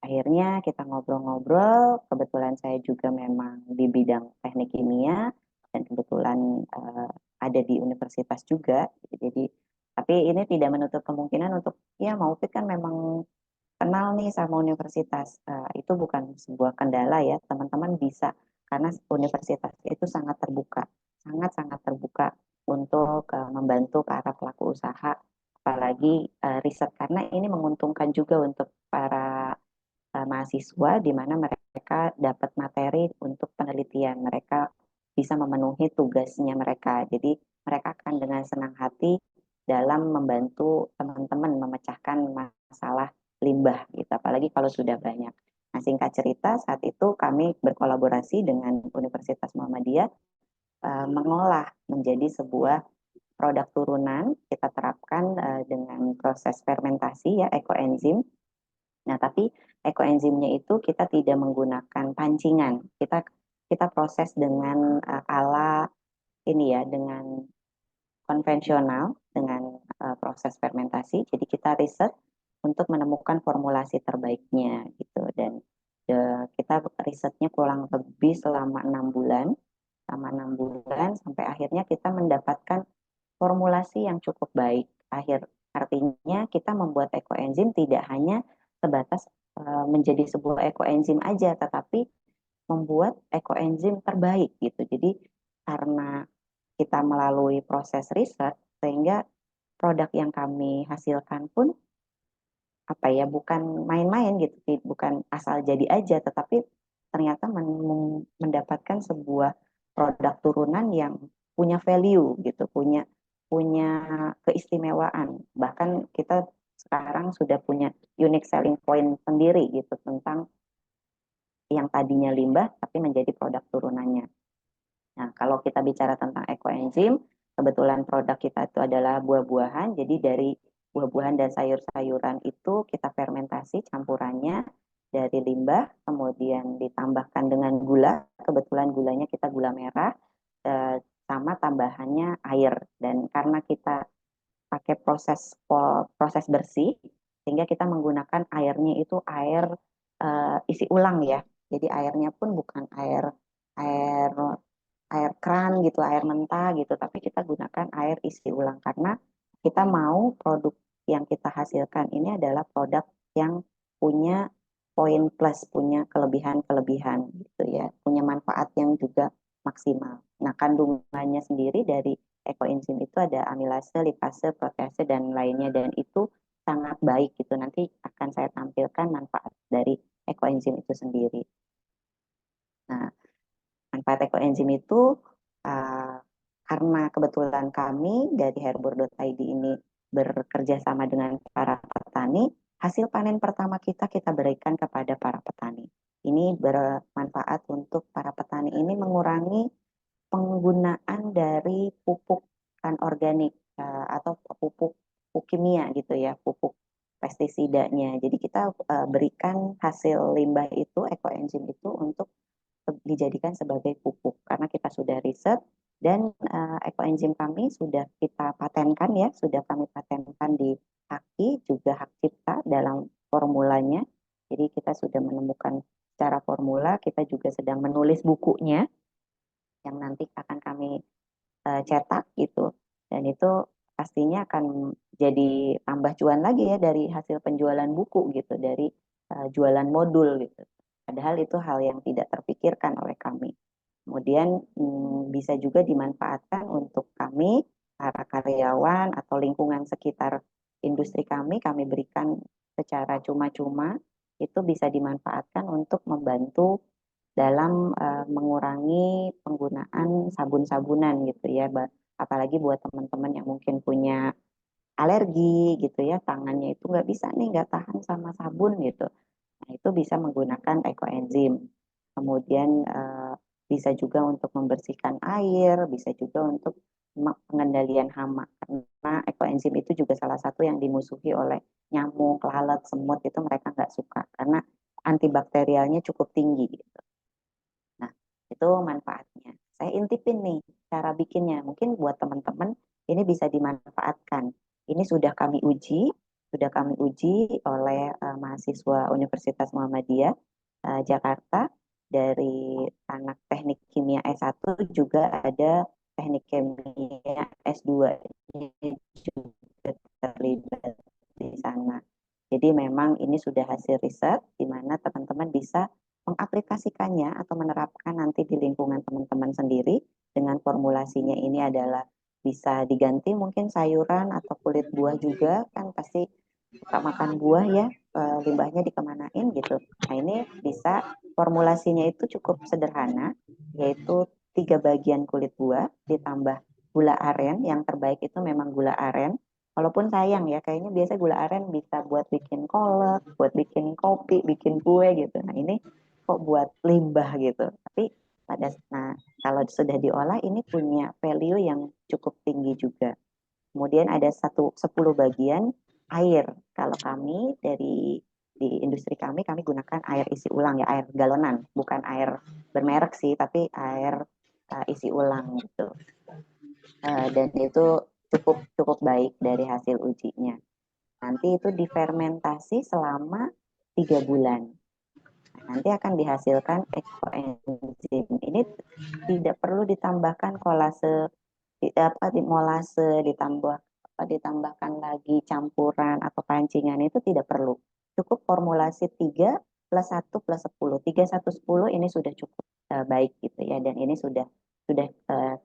akhirnya kita ngobrol-ngobrol. Kebetulan saya juga memang di bidang teknik kimia dan kebetulan ada di universitas juga. Jadi, tapi ini tidak menutup kemungkinan untuk ya mau Maupit kan memang kenal nih sama universitas. Itu bukan sebuah kendala ya, teman-teman bisa karena universitas itu sangat terbuka, sangat-sangat terbuka untuk membantu para pelaku usaha, apalagi riset karena ini menguntungkan juga untuk para mahasiswa di mana mereka dapat materi untuk penelitian, mereka bisa memenuhi tugasnya mereka. Jadi mereka akan dengan senang hati dalam membantu teman-teman memecahkan masalah limbah gitu, apalagi kalau sudah banyak. Nah, singkat cerita, saat itu kami berkolaborasi dengan Universitas Muhammadiyah mengolah menjadi sebuah produk turunan, kita terapkan dengan proses fermentasi ya, ekoenzim. Nah, tapi ekoenzimnya itu kita tidak menggunakan pancingan. Kita proses dengan ala ini ya, dengan konvensional, dengan proses fermentasi. Jadi kita riset untuk menemukan formulasi terbaiknya gitu. Dan kita risetnya kurang lebih selama 6 bulan, sampai akhirnya kita mendapatkan formulasi yang cukup baik. Artinya kita membuat ekoenzim tidak hanya sebatas menjadi sebuah ekoenzim aja, tetapi membuat ekoenzim terbaik gitu. Jadi karena kita melalui proses riset sehingga produk yang kami hasilkan pun apa ya, bukan main-main gitu, bukan asal jadi aja, tetapi ternyata mendapatkan sebuah produk turunan yang punya value gitu, punya punya keistimewaan. Bahkan kita sekarang sudah punya unique selling point sendiri gitu tentang yang tadinya limbah tapi menjadi produk turunannya. Nah, kalau kita bicara tentang ekoenzim, kebetulan produk kita itu adalah buah-buahan. Jadi dari buah-buahan dan sayur-sayuran itu kita fermentasi campurannya dari limbah, kemudian ditambahkan dengan gula. Kebetulan gulanya kita gula merah, sama tambahannya air. Dan karena kita pakai proses bersih, sehingga kita menggunakan airnya itu air isi ulang ya. Jadi airnya pun bukan air air air keran gitu, air mentah gitu, tapi kita gunakan air isi ulang karena kita mau produk yang kita hasilkan ini adalah produk yang punya poin plus, punya kelebihan-kelebihan gitu ya, punya manfaat yang juga maksimal. Nah, kandungannya sendiri dari ekoenzim itu ada amilase, lipase, protease dan lainnya, dan itu sangat baik gitu. Nanti akan saya tampilkan manfaat dari ekoenzim itu sendiri. Nah, manfaat ekoenzim itu uh, karena kebetulan kami dari Herbor.id ini bekerja sama dengan para petani, hasil panen pertama kita berikan kepada para petani. Ini bermanfaat untuk para petani ini mengurangi penggunaan dari pupuk organik atau pupuk kimia gitu ya, pupuk pestisidanya. Jadi kita berikan hasil limbah itu, ekoenzim itu untuk dijadikan sebagai pupuk karena kita sudah riset dan ekoenzim kami sudah kita patenkan ya, sudah kami patenkan di HAKI juga hak cipta dalam formulanya. Jadi kita sudah menemukan cara formula, kita juga sedang menulis bukunya yang nanti akan kami cetak gitu, dan itu pastinya akan jadi tambah cuan lagi ya dari hasil penjualan buku gitu, dari jualan modul gitu. Padahal itu hal yang tidak terpikirkan oleh kami. Kemudian bisa juga dimanfaatkan untuk kami, para karyawan atau lingkungan sekitar industri kami berikan secara cuma-cuma, itu bisa dimanfaatkan untuk membantu dalam mengurangi penggunaan sabun-sabunan gitu ya, apalagi buat teman-teman yang mungkin punya alergi gitu ya, tangannya itu nggak bisa nih, nggak tahan sama sabun gitu. Nah, itu bisa menggunakan ekoenzim. Kemudian bisa juga untuk membersihkan air, bisa juga untuk pengendalian hama. Karena ekoenzim itu juga salah satu yang dimusuhi oleh nyamuk, lalat, semut, itu mereka nggak suka karena antibakterialnya cukup tinggi gitu. Nah, itu manfaatnya. Saya intipin nih cara bikinnya. Mungkin buat teman-teman ini bisa dimanfaatkan. Ini sudah kami uji oleh mahasiswa Universitas Muhammadiyah Jakarta, dari anak teknik kimia S1, juga ada teknik kimia S2 juga terlibat di sana. Jadi memang ini sudah hasil riset di mana teman-teman bisa mengaplikasikannya atau menerapkan nanti di lingkungan teman-teman sendiri dengan formulasinya. Ini adalah bisa diganti mungkin sayuran atau kulit buah juga, kan pasti suka makan buah ya, limbahnya dikemanain gitu. Nah ini bisa formulasinya itu cukup sederhana, yaitu 3 bagian kulit buah ditambah gula aren. Yang terbaik itu memang gula aren. Walaupun sayang ya, kayaknya biasa gula aren bisa buat bikin kolak, buat bikin kopi, bikin kue gitu. Nah ini kok buat limbah gitu. Tapi kalau sudah diolah ini punya value yang cukup tinggi juga. Kemudian ada 10 bagian air. Kalau kami di industri kami gunakan air isi ulang ya, air galonan, bukan air bermerek sih, tapi air isi ulang gitu. Dan itu cukup cukup baik dari hasil ujinya. Nanti itu difermentasi selama 3 bulan. Nanti akan dihasilkan ekoenzim. Ini tidak perlu ditambahkan kolase, molase, ditambahkan lagi campuran atau pancingan, itu tidak perlu. Cukup formulasi 3+1+10. 3, 1, 10 ini sudah cukup baik gitu ya, dan ini sudah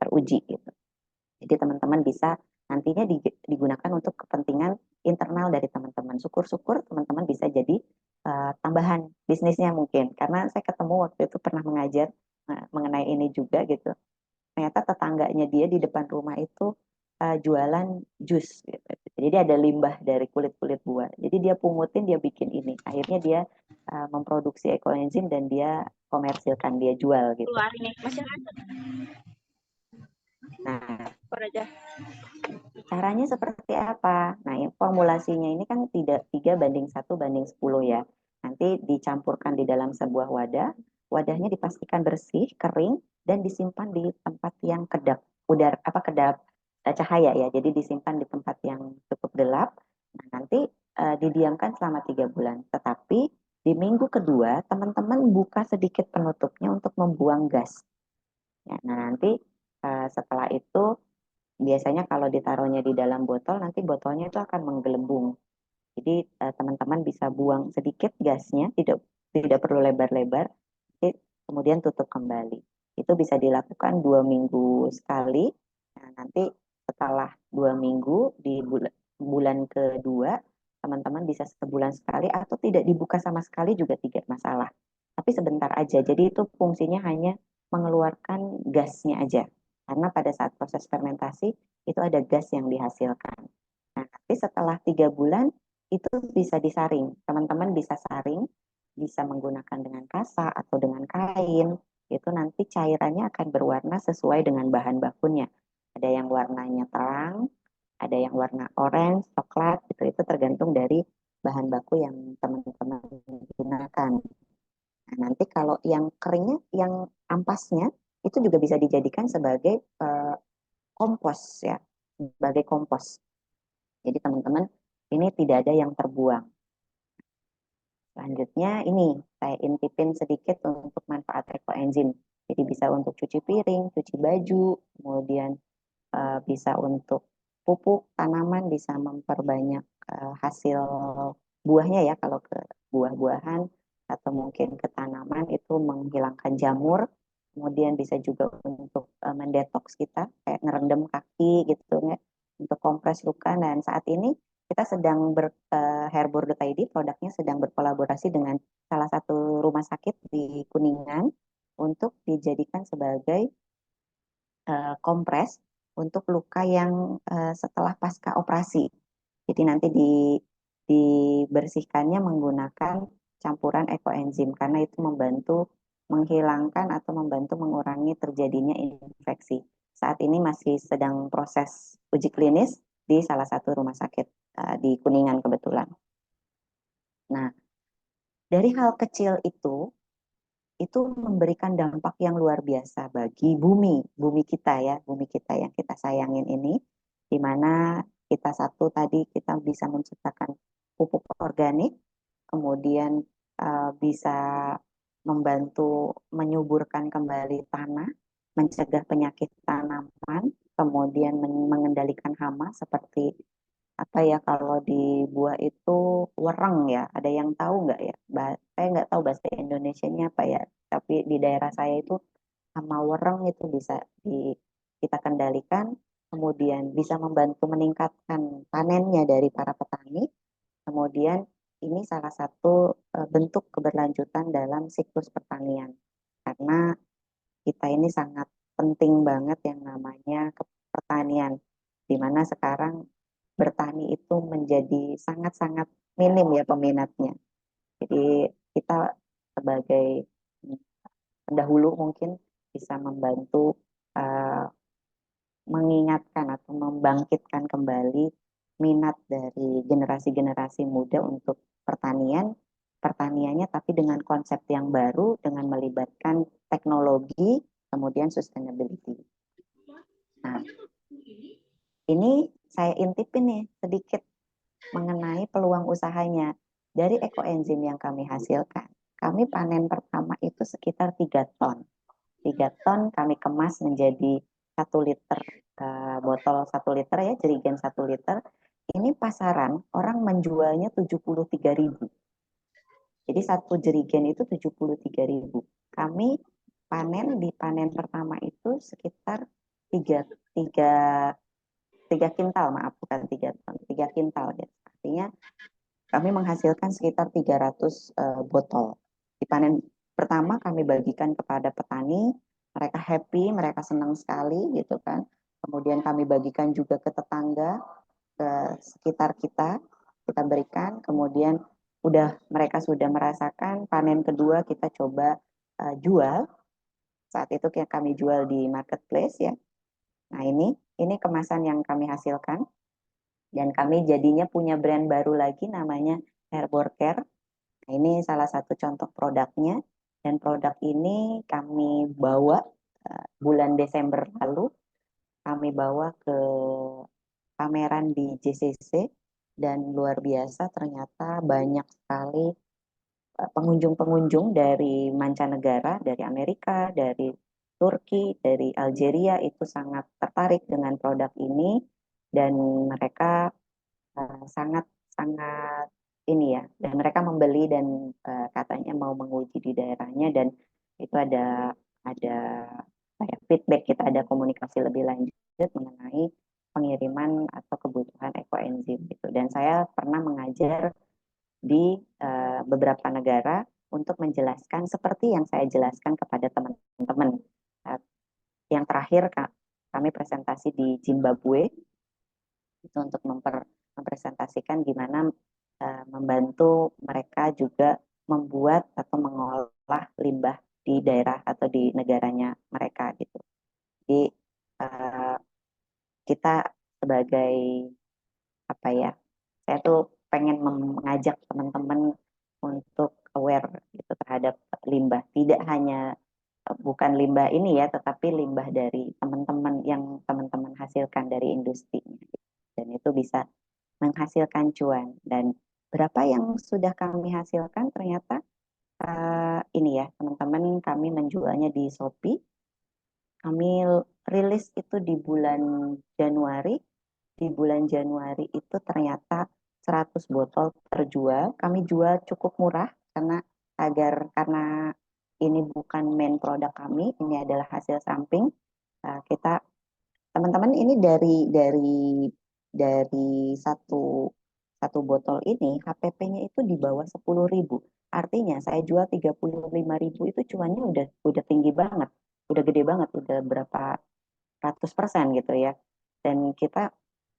teruji gitu. Jadi teman-teman bisa nantinya digunakan untuk kepentingan internal dari teman-teman. Syukur-syukur teman-teman bisa jadi tambahan bisnisnya mungkin. Karena saya ketemu waktu itu pernah mengajar mengenai ini juga gitu. Ternyata tetangganya dia di depan rumah itu jualan jus gitu. Jadi ada limbah dari kulit-kulit buah. Jadi dia pungutin, dia bikin ini. Akhirnya dia memproduksi ekoenzim dan dia komersilkan, dia jual gitu. Keluar ini masih ada. Nah, Keluar aja. caranya seperti apa? Nah, formulasinya ini kan tidak 3:1:10 ya. Nanti dicampurkan di dalam sebuah wadah. Wadahnya dipastikan bersih, kering, dan disimpan di tempat yang kedap cahaya ya. Jadi disimpan di tempat yang cukup gelap. Nah, nanti didiamkan selama 3 bulan. Tetapi di minggu kedua, teman-teman buka sedikit penutupnya untuk membuang gas. Ya, nah, nanti setelah itu biasanya kalau ditaruhnya di dalam botol, nanti botolnya itu akan menggelembung. Jadi teman-teman bisa buang sedikit gasnya, tidak tidak perlu lebar-lebar, kemudian tutup kembali. Itu bisa dilakukan 2 minggu sekali. Nah, nanti setelah 2 minggu di bulan kedua, teman-teman bisa sebulan sekali atau tidak dibuka sama sekali juga tidak masalah. Tapi sebentar aja. Jadi itu fungsinya hanya mengeluarkan gasnya aja. Karena pada saat proses fermentasi itu ada gas yang dihasilkan. Nah, nanti setelah 3 bulan itu bisa disaring. Teman-teman bisa saring, bisa menggunakan dengan kasa atau dengan kain. Itu nanti cairannya akan berwarna sesuai dengan bahan bakunya. Ada yang warnanya terang, ada yang warna orange, coklat, gitu. Itu tergantung dari bahan baku yang teman-teman gunakan. Nah, nanti kalau yang keringnya, yang ampasnya, itu juga bisa dijadikan sebagai kompos ya, sebagai kompos. Jadi teman-teman, ini tidak ada yang terbuang. Selanjutnya ini saya intipin sedikit untuk manfaat ekoenzim. Jadi bisa untuk cuci piring, cuci baju, kemudian bisa untuk pupuk tanaman, bisa memperbanyak hasil buahnya ya, kalau ke buah-buahan atau mungkin ke tanaman itu menghilangkan jamur. Kemudian bisa juga untuk mendetoks kita, kayak ngerendam kaki gitu ya, untuk kompres luka. Dan saat ini kita sedang Herbur.id produknya sedang berkolaborasi dengan salah satu rumah sakit di Kuningan untuk dijadikan sebagai kompres untuk luka yang setelah pasca operasi. Jadi nanti dibersihkannya menggunakan campuran ekoenzim karena itu membantu menghilangkan atau membantu mengurangi terjadinya infeksi. Saat ini masih sedang proses uji klinis di salah satu rumah sakit di Kuningan kebetulan. Nah, dari hal kecil itu memberikan dampak yang luar biasa bagi bumi kita ya, bumi kita yang kita sayangin ini, di mana kita satu tadi kita bisa menciptakan pupuk organik, kemudian bisa membantu menyuburkan kembali tanah, mencegah penyakit tanaman, kemudian mengendalikan hama seperti apa ya kalau di buah itu wereng ya, ada yang tahu nggak ya? Saya nggak tahu bahasa Indonesianya apa ya, tapi di daerah saya itu hama wereng itu bisa kita kendalikan, kemudian bisa membantu meningkatkan panennya dari para petani, kemudian ini salah satu bentuk keberlanjutan dalam siklus pertanian, karena kita ini sangat penting banget yang namanya pertanian, di mana sekarang bertani itu menjadi sangat-sangat minim ya peminatnya. Jadi kita sebagai pendahulu mungkin bisa membantu uh, mengingatkan atau membangkitkan kembali minat dari generasi-generasi muda untuk pertaniannya tapi dengan konsep yang baru, dengan melibatkan teknologi, kemudian sustainability. Nah, ini saya intipin nih sedikit mengenai peluang usahanya. Dari ekoenzim yang kami hasilkan, kami panen pertama itu sekitar 3 ton. 3 ton kami kemas menjadi 1 liter, botol 1 liter ya, jerigen 1 liter. Ini pasaran orang menjualnya 73.000. Jadi satu jerigen itu 73.000. Kami di panen pertama itu sekitar 3, 3, 3 kintal, maaf bukan 3 ton, 3 kintal ya. Artinya kami menghasilkan sekitar 300 botol. Di panen pertama kami bagikan kepada petani, mereka happy, mereka senang sekali gitu kan. Kemudian kami bagikan juga ke tetangga, ke sekitar kita berikan. Kemudian mereka sudah merasakan, panen kedua kita coba jual. Saat itu kami jual di marketplace ya. Nah ini kemasan yang kami hasilkan. Dan kami jadinya punya brand baru lagi namanya Herborcare. Nah, ini salah satu contoh produknya. Dan produk ini kami bawa bulan Desember lalu. Kami bawa ke pameran di JCC. Dan luar biasa ternyata banyak sekali pengunjung-pengunjung dari mancanegara, dari Amerika, dari Turki, dari Algeria itu sangat tertarik dengan produk ini. Dan mereka sangat-sangat ini ya, dan mereka membeli dan katanya mau menguji di daerahnya, dan itu ada kayak feedback, kita ada komunikasi lebih lanjut mengenai pengiriman atau kebutuhan ekoenzim gitu. Dan saya pernah mengajar di beberapa negara untuk menjelaskan seperti yang saya jelaskan kepada teman-teman. Yang terakhir kami presentasi di Zimbabwe itu untuk mempresentasikan gimana membantu mereka juga membuat atau mengolah limbah di daerah atau di negaranya mereka gitu. Jadi kita sebagai apa ya, saya tuh pengen mengajak teman-teman untuk aware gitu terhadap limbah, tidak hanya bukan limbah ini ya, tetapi limbah dari teman-teman yang teman-teman hasilkan dari industri, dan itu bisa menghasilkan cuan. Dan berapa yang sudah kami hasilkan ternyata ini ya teman-teman, kami menjualnya di Shopee. Kami rilis itu di bulan Januari. Di bulan Januari itu ternyata 100 botol terjual. Kami jual cukup murah karena ini bukan main produk kami, ini adalah hasil samping. Kita teman-teman ini dari satu botol ini HPP-nya itu di bawah 10.000. Artinya saya jual 35.000 itu cuannya udah tinggi banget, udah gede banget, udah berapa ratus persen gitu ya. Dan kita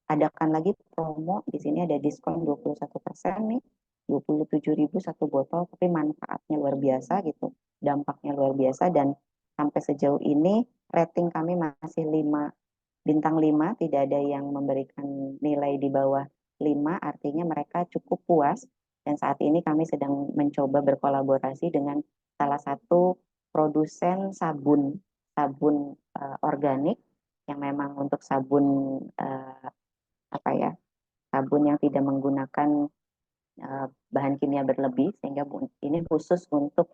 adakan lagi promo. Di sini ada diskon 21% nih, 27.000 satu botol, tapi manfaatnya luar biasa gitu, dampaknya luar biasa. Dan sampai sejauh ini rating kami masih 5 bintang 5, tidak ada yang memberikan nilai di bawah 5, artinya mereka cukup puas. Dan saat ini kami sedang mencoba berkolaborasi dengan salah satu produsen sabun, organik, yang memang untuk sabun apa ya, sabun yang tidak menggunakan bahan kimia berlebih, sehingga ini khusus untuk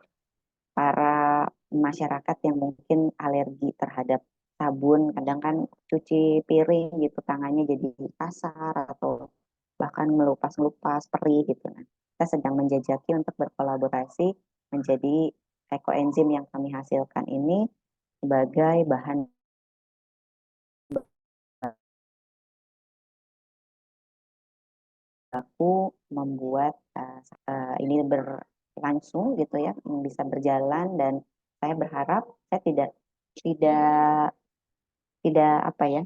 para masyarakat yang mungkin alergi terhadap sabun. Kadang kan cuci piring gitu tangannya jadi kasar atau bahkan melupas-lupas perih gitu. Nah, kita sedang menjajaki untuk berkolaborasi menjadi ekoenzim yang kami hasilkan ini sebagai bahan baku membuat ini berlangsung gitu ya, bisa berjalan. Dan saya berharap, saya tidak tidak apa ya,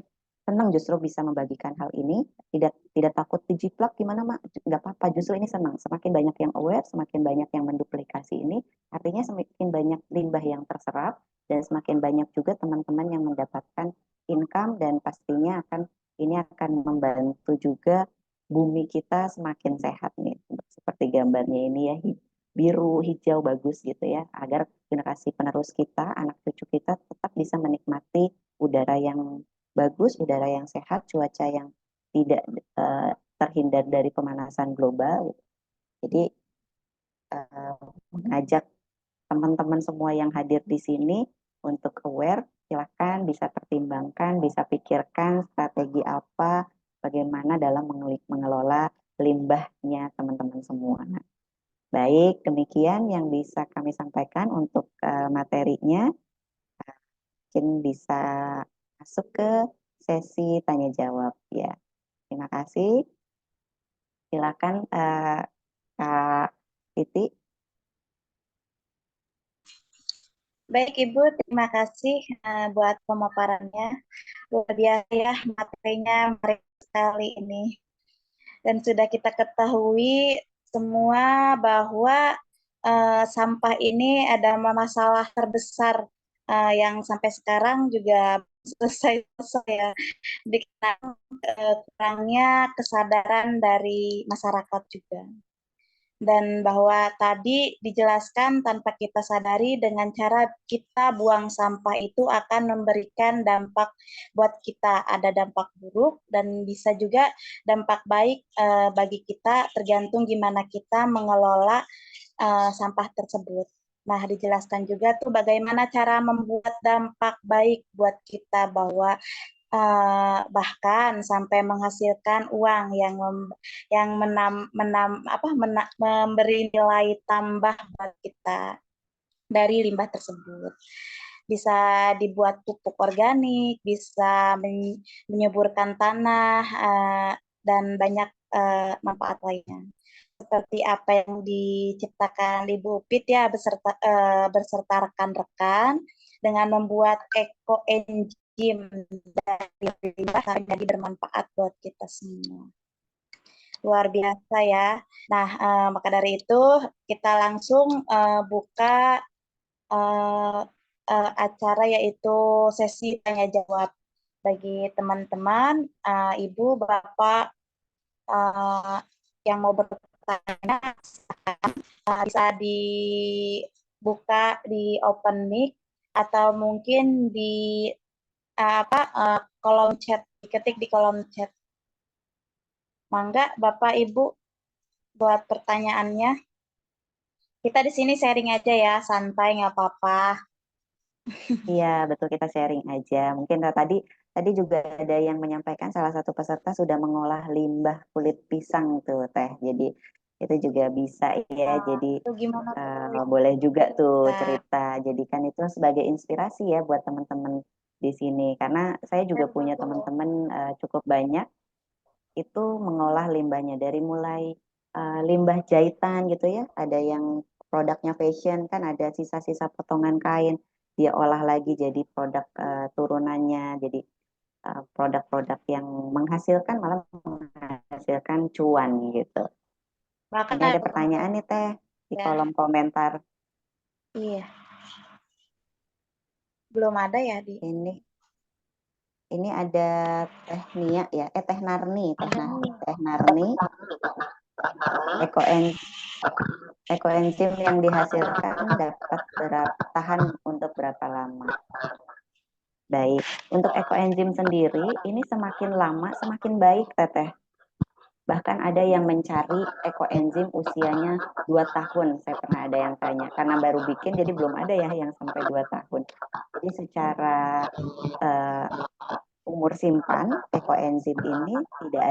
senang justru bisa membagikan hal ini, tidak takut dijiplak gimana mak, nggak apa-apa, justru ini senang, semakin banyak yang aware, semakin banyak yang menduplikasi ini, artinya semakin banyak limbah yang terserap, dan semakin banyak juga teman-teman yang mendapatkan income. Dan pastinya ini akan membantu juga bumi kita semakin sehat nih, seperti gambarnya ini ya, biru hijau bagus gitu ya, agar generasi penerus kita, anak cucu kita tetap bisa menikmati udara yang bagus, udara yang sehat, cuaca yang tidak terhindar dari pemanasan global. Jadi mengajak teman-teman semua yang hadir di sini untuk aware, silakan bisa pertimbangkan, bisa pikirkan strategi apa, bagaimana dalam mengelola limbahnya teman-teman semua. Nah, baik, demikian yang bisa kami sampaikan untuk materinya. Mungkin bisa masuk ke sesi tanya jawab ya. Terima kasih. Silakan Kak Titi. Baik Ibu, terima kasih buat pemaparannya. Luar biasa ya materinya, menarik sekali ini. Dan sudah kita ketahui semua bahwa sampah ini adalah masalah terbesar yang sampai sekarang juga selesai ya, dikarenakan kurangnya kesadaran dari masyarakat juga. Dan bahwa tadi dijelaskan tanpa kita sadari dengan cara kita buang sampah itu akan memberikan dampak buat kita, ada dampak buruk dan bisa juga dampak baik bagi kita, tergantung gimana kita mengelola sampah tersebut. Nah, dijelaskan juga tuh bagaimana cara membuat dampak baik buat kita, bahwa bahkan sampai menghasilkan uang yang memberi nilai tambah buat kita dari limbah tersebut. Bisa dibuat pupuk organik, bisa menyuburkan tanah, dan banyak manfaat lainnya. Seperti apa yang diciptakan Ibu Upit ya, beserta rekan-rekan dengan membuat enzim dari limbah jadi bermanfaat buat kita semua. Luar biasa ya. Nah, maka dari itu kita langsung buka acara, yaitu sesi tanya jawab bagi teman-teman, Ibu, Bapak yang mau bertanya, bisa dibuka di open mic atau mungkin di kolom chat, diketik di kolom chat. Mangga Bapak Ibu buat pertanyaannya. Kita di sini sharing aja ya, santai, nggak apa-apa. Iya, betul, kita sharing aja. Mungkin tadi juga ada yang menyampaikan, salah satu peserta sudah mengolah limbah kulit pisang tuh Teh. Jadi itu juga bisa ya. Jadi Itu gimana tuh? boleh juga tuh cerita. Jadikan itu sebagai inspirasi ya buat teman-teman di sini. Karena saya juga punya teman-teman cukup banyak itu mengolah limbahnya, dari mulai limbah jahitan gitu ya. Ada yang produknya fashion, kan ada sisa-sisa potongan kain, dia olah lagi jadi produk turunannya. Jadi produk-produk yang menghasilkan malah menghasilkan cuan gitu. Bahkan Ini ada pertanyaan nih Teh di ya, kolom komentar. iya, belum ada ya di Ini ada Teh Nia ya, Teh Narni, Teh Narni, ekoenzim yang dihasilkan dapat tahan untuk berapa lama? Baik, untuk ekoenzim sendiri ini semakin lama semakin baik Teteh. Bahkan ada yang mencari ekoenzim usianya 2 tahun. Saya pernah ada yang tanya, karena baru bikin jadi belum ada ya yang sampai 2 tahun. Jadi secara umur simpan ekoenzim ini tidak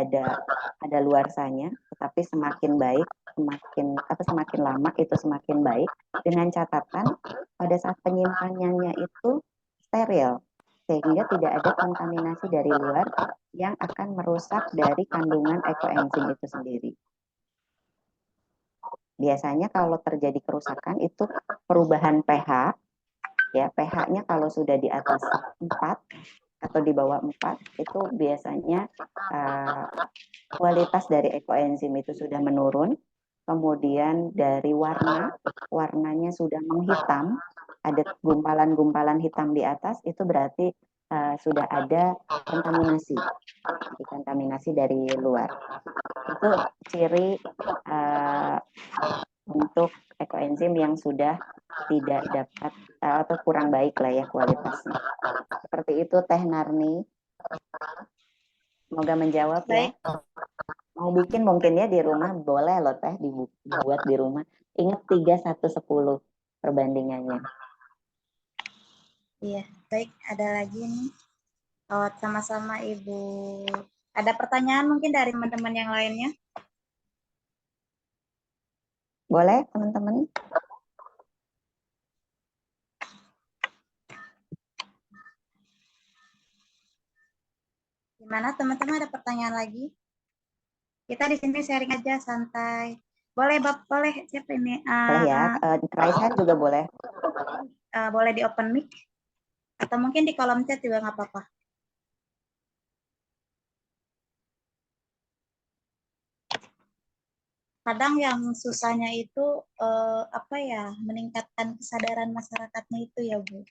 ada luarsanya, tetapi semakin baik, semakin lama itu semakin baik, dengan catatan pada saat penyimpanannya itu steril, sehingga tidak ada kontaminasi dari luar yang akan merusak dari kandungan ekoenzim itu sendiri. Biasanya kalau terjadi kerusakan itu perubahan pH, ya pH-nya kalau sudah di atas 4 atau di bawah 4 itu biasanya kualitas dari ekoenzim itu sudah menurun, kemudian dari warnanya sudah menghitam, ada gumpalan-gumpalan hitam di atas, itu berarti sudah ada kontaminasi dari luar. Itu ciri untuk ekoenzim yang sudah tidak dapat atau kurang baik lah ya kualitasnya. Seperti itu Teh Narni. Semoga menjawab ya. baik. Mau bikin mungkin ya di rumah boleh loh Teh dibuat di rumah. Ingat 3:1:10 perbandingannya. Iya, baik. Ada lagi nih. Oh, sama-sama Ibu. Ada pertanyaan mungkin dari teman-teman yang lainnya? Boleh teman-teman? Gimana teman-teman, ada pertanyaan lagi? Kita di sini sharing aja santai. Boleh, boleh. Siapa ini? Boleh ya. Raise hand juga boleh. Boleh di open mic atau mungkin di kolom chat juga nggak apa-apa. Kadang yang susahnya itu apa ya, meningkatkan kesadaran masyarakatnya itu ya Bu,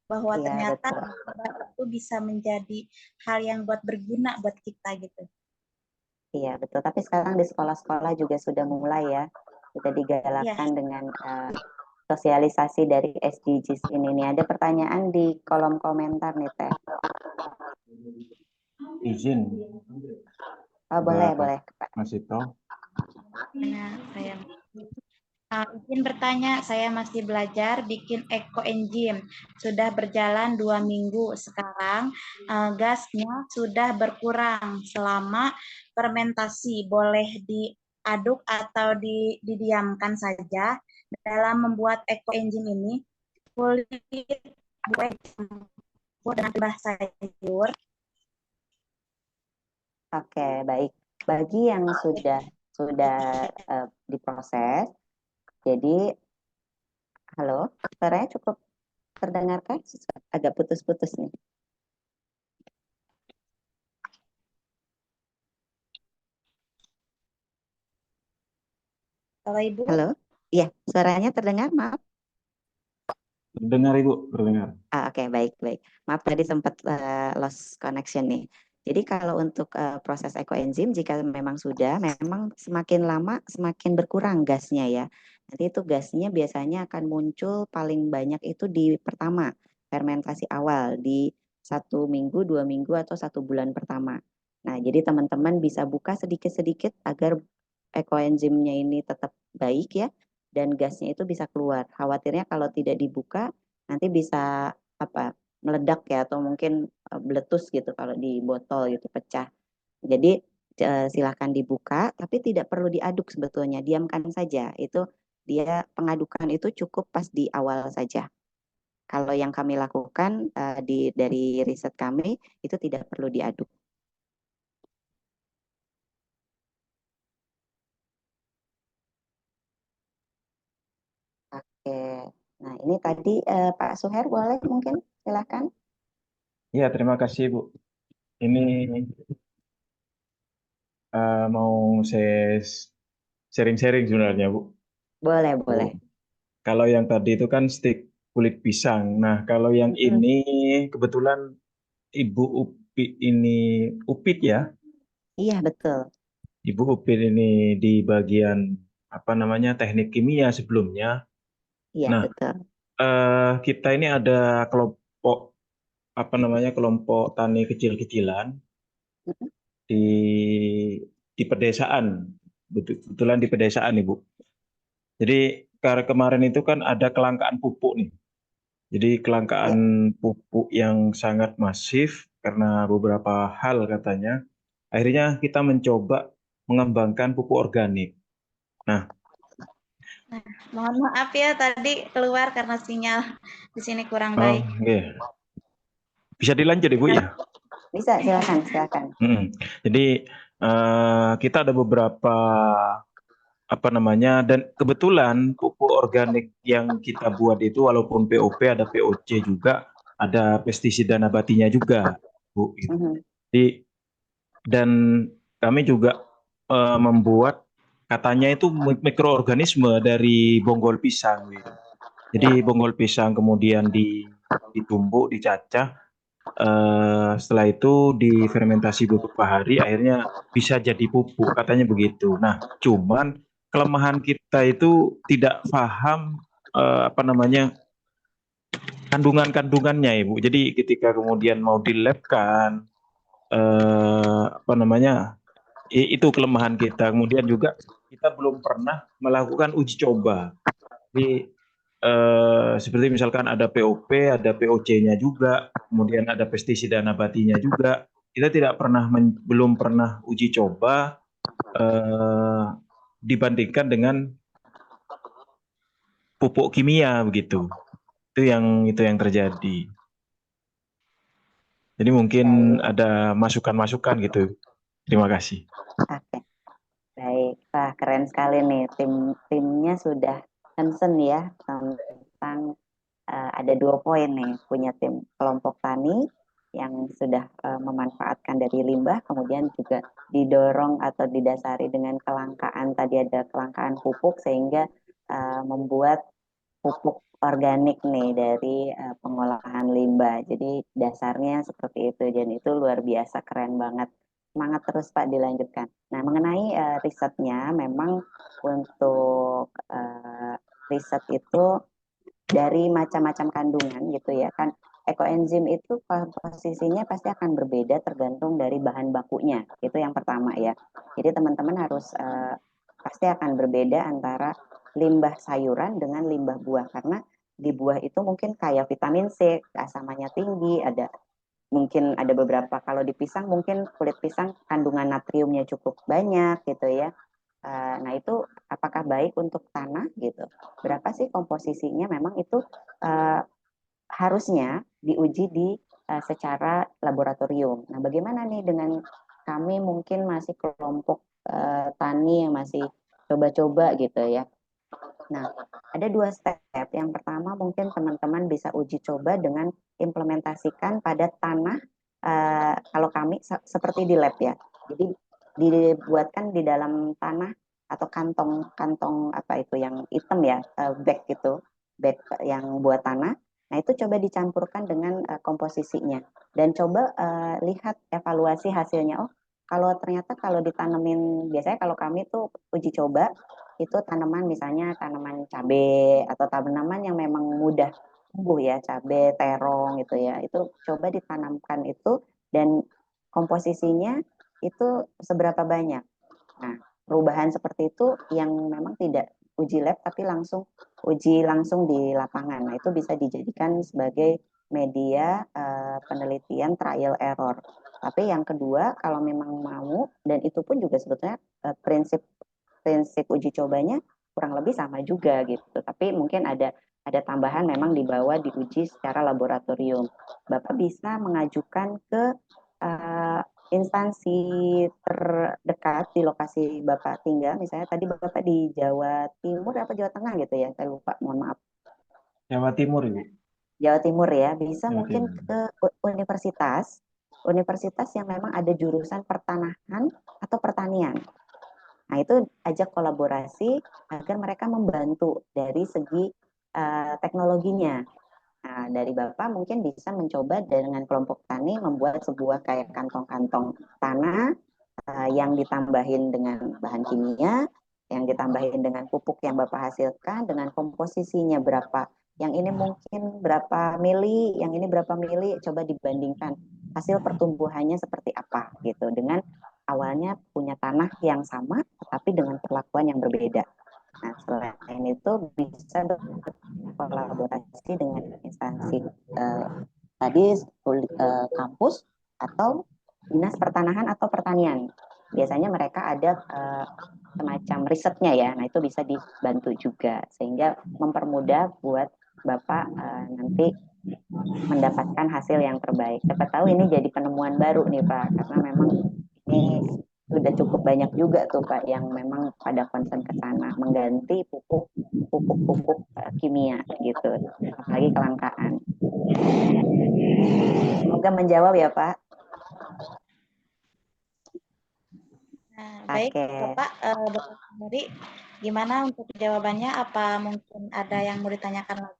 bahwa Iya, ternyata betul. itu bisa menjadi hal yang buat berguna buat kita gitu. Iya, betul. Tapi sekarang di sekolah-sekolah juga sudah mulai ya. Sudah Iya, digalakkan dengan sosialisasi dari SDGs ini nih. Ada pertanyaan di kolom komentar nih Teh. Izin, Boleh, boleh. Mas Ito. nah, saya izin bertanya, saya masih belajar bikin ekoenzim. Sudah berjalan 2 minggu. Sekarang gasnya sudah berkurang selama fermentasi. Boleh diaduk atau didiamkan saja. Dalam membuat ekoenzim ini, kulit buah campur dengan bahan sayur. Oke, baik. Bagi yang sudah diproses, jadi halo, suaranya cukup terdengarkan? Agak putus-putus nih. Kalau Ibu, Halo? Iya, suaranya terdengar, maaf. Terdengar Ibu, terdengar. Oke, baik, baik. Maaf tadi sempat lost connection nih. Jadi kalau untuk proses ekoenzim, jika memang semakin lama semakin berkurang gasnya ya. Nanti itu gasnya biasanya akan muncul paling banyak itu di pertama, fermentasi awal, di 1 minggu, 2 minggu, atau 1 bulan pertama. Nah, jadi teman-teman bisa buka sedikit-sedikit agar ekoenzimnya ini tetap baik ya, dan gasnya itu bisa keluar. Khawatirnya kalau tidak dibuka, nanti bisa meledak ya, atau mungkin meletus gitu kalau di botol gitu pecah. Jadi silahkan dibuka, tapi tidak perlu diaduk sebetulnya, diamkan saja. Itu dia pengadukan itu cukup pas di awal saja. Kalau yang kami lakukan dari riset kami itu tidak perlu diaduk. Oke, nah ini tadi Pak Suher boleh mungkin silahkan. Iya, terima kasih Bu. Ini mau saya sharing-sharing sebenarnya, Bu. Boleh, boleh. Bu. Kalau yang tadi itu kan stik kulit pisang. Nah, kalau yang Mm-mm. ini kebetulan Ibu Upit ini Upit ya. Iya, betul. Ibu Upit ini di bagian apa namanya teknik kimia sebelumnya. Iya, Nah, betul. kita ini ada kelompok apa namanya kelompok tani kecil-kecilan Mm-mm. di pedesaan. Kebetulan di pedesaan, Ibu. Jadi karena kemarin itu kan ada kelangkaan pupuk nih. Jadi kelangkaan Iya. pupuk yang sangat masif karena beberapa hal katanya. Akhirnya kita mencoba mengembangkan pupuk organik. Nah, Mohon maaf ya tadi keluar karena sinyal di sini kurang oh, baik. iya. Bisa dilanjut Ibu ya? Bisa, silakan, silakan. Jadi kita ada beberapa apa namanya dan kebetulan pupuk organik yang kita buat itu walaupun POP ada POC juga ada pestisida nabatinya juga Bu. Mhm. Jadi dan kami juga membuat katanya itu mikroorganisme dari bonggol pisang gitu. Jadi bonggol pisang kemudian ditumbuk, dicacah, setelah itu difermentasi beberapa hari, akhirnya bisa jadi pupuk, katanya begitu. Nah, cuman kelemahan kita itu tidak paham apa namanya kandungan-kandungannya, Ibu. Jadi ketika kemudian mau di lab kan, apa namanya itu kelemahan kita. Kemudian juga kita belum pernah melakukan uji coba. Jadi seperti misalkan ada POP, ada POC-nya juga, kemudian ada pestisida nabatinya juga. Kita tidak pernah belum pernah uji coba eh, dibandingkan dengan pupuk kimia begitu. Itu yang terjadi. Jadi mungkin Baik, ada masukan-masukan gitu. Terima kasih. oke. Baik, wah keren sekali nih timnya sudah concern ya tentang ada 2 poin nih punya tim kelompok tani yang sudah memanfaatkan dari limbah, kemudian juga didorong atau didasari dengan kelangkaan tadi ada kelangkaan pupuk sehingga membuat pupuk organik nih dari pengolahan limbah. Jadi dasarnya seperti itu dan itu luar biasa keren banget. Semangat terus Pak dilanjutkan. Nah, mengenai risetnya memang untuk riset itu dari macam-macam kandungan gitu ya kan. Ekoenzim itu komposisinya pasti akan berbeda tergantung dari bahan bakunya. Itu yang pertama ya. Jadi teman-teman harus pasti akan berbeda antara limbah sayuran dengan limbah buah karena di buah itu mungkin kayak vitamin C, keasamannya tinggi, ada mungkin ada beberapa kalau di pisang mungkin kulit pisang kandungan natriumnya cukup banyak gitu ya. Nah itu apakah baik untuk tanah gitu? Berapa sih komposisinya? Memang itu uh, harusnya diuji di secara laboratorium. Nah bagaimana nih dengan kami mungkin masih kelompok tani yang masih coba-coba gitu ya. Nah, ada 2 step. Yang pertama mungkin teman-teman bisa uji coba dengan implementasikan pada tanah, kalau kami seperti di lab ya. Jadi dibuatkan di dalam tanah atau kantong-kantong apa itu yang hitam ya, bag gitu, bag yang buat tanah. Nah itu coba dicampurkan dengan komposisinya dan coba lihat evaluasi hasilnya. Oh, kalau ternyata kalau ditanemin, biasanya kalau kami tuh uji coba itu tanaman misalnya tanaman cabai atau tanaman yang memang mudah tumbuh ya, cabai, terong gitu ya. Itu coba ditanamkan itu dan komposisinya itu seberapa banyak. Nah, perubahan seperti itu yang memang tidak uji lab tapi uji langsung di lapangan. Nah, itu bisa dijadikan sebagai media penelitian trial error. Tapi yang kedua, kalau memang mau dan itu pun juga sebetulnya prinsip prinsip uji cobanya kurang lebih sama juga gitu. Tapi mungkin ada tambahan memang dibawa diuji secara laboratorium. Bapak bisa mengajukan ke uh, instansi terdekat di lokasi Bapak tinggal. Misalnya tadi Bapak di Jawa Timur apa Jawa Tengah gitu ya? Saya lupa, mohon maaf. Jawa Timur, Ibu. Jawa Timur ya, bisa Jawa mungkin Timur. ke universitas universitas yang memang ada jurusan pertanahan atau pertanian. Nah, itu ajak kolaborasi agar mereka membantu dari segi teknologinya. Nah, dari Bapak mungkin bisa mencoba dengan kelompok tani membuat sebuah kayak kantong-kantong tanah yang ditambahin dengan bahan kimia, yang ditambahin dengan pupuk yang Bapak hasilkan, dengan komposisinya berapa. Yang ini mungkin berapa mili, yang ini berapa mili, coba dibandingkan hasil pertumbuhannya seperti apa gitu. Dengan awalnya punya tanah yang sama, tetapi dengan perlakuan yang berbeda. Nah, selain itu bisa berkolaborasi dengan instansi tadi kampus atau dinas pertanahan atau pertanian. Biasanya mereka ada semacam risetnya ya, nah itu bisa dibantu juga sehingga mempermudah buat Bapak nanti mendapatkan hasil yang terbaik. Siapa tahu ini jadi penemuan baru nih Pak, karena memang ini sudah cukup banyak juga tuh Pak yang memang pada concern ke sana mengganti pupuk kimia gitu, apalagi kelangkaan. Semoga menjawab ya Pak. Nah, baik Oke. Bapak, Bapak sendiri gimana untuk jawabannya? Apa mungkin ada yang mau ditanyakan lagi?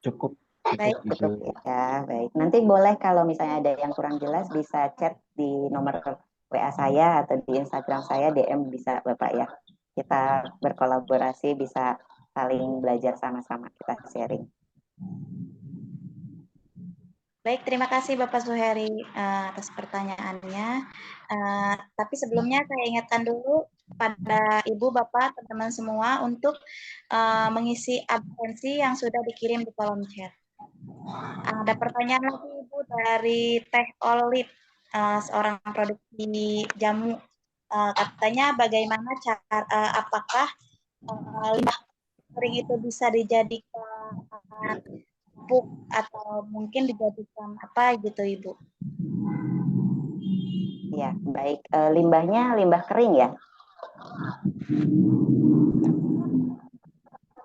Cukup Baik, Ibu. Cukup ya, baik. Nanti boleh kalau misalnya ada yang kurang jelas bisa chat di nomor WA saya atau di Instagram saya DM bisa Bapak ya. Kita berkolaborasi, bisa saling belajar sama-sama, kita sharing. baik, terima kasih Bapak Zuheri atas pertanyaannya. Tapi sebelumnya saya ingatkan dulu kepada Ibu, Bapak, teman-teman semua untuk mengisi absensi yang sudah dikirim di kolom chat. Ada pertanyaan lagi Ibu dari Teh Olip, seorang produksi jamu. Katanya bagaimana cara, apakah limbah kering itu bisa dijadikan pupuk atau mungkin dijadikan apa gitu Ibu? Ya, baik. Limbahnya limbah kering ya.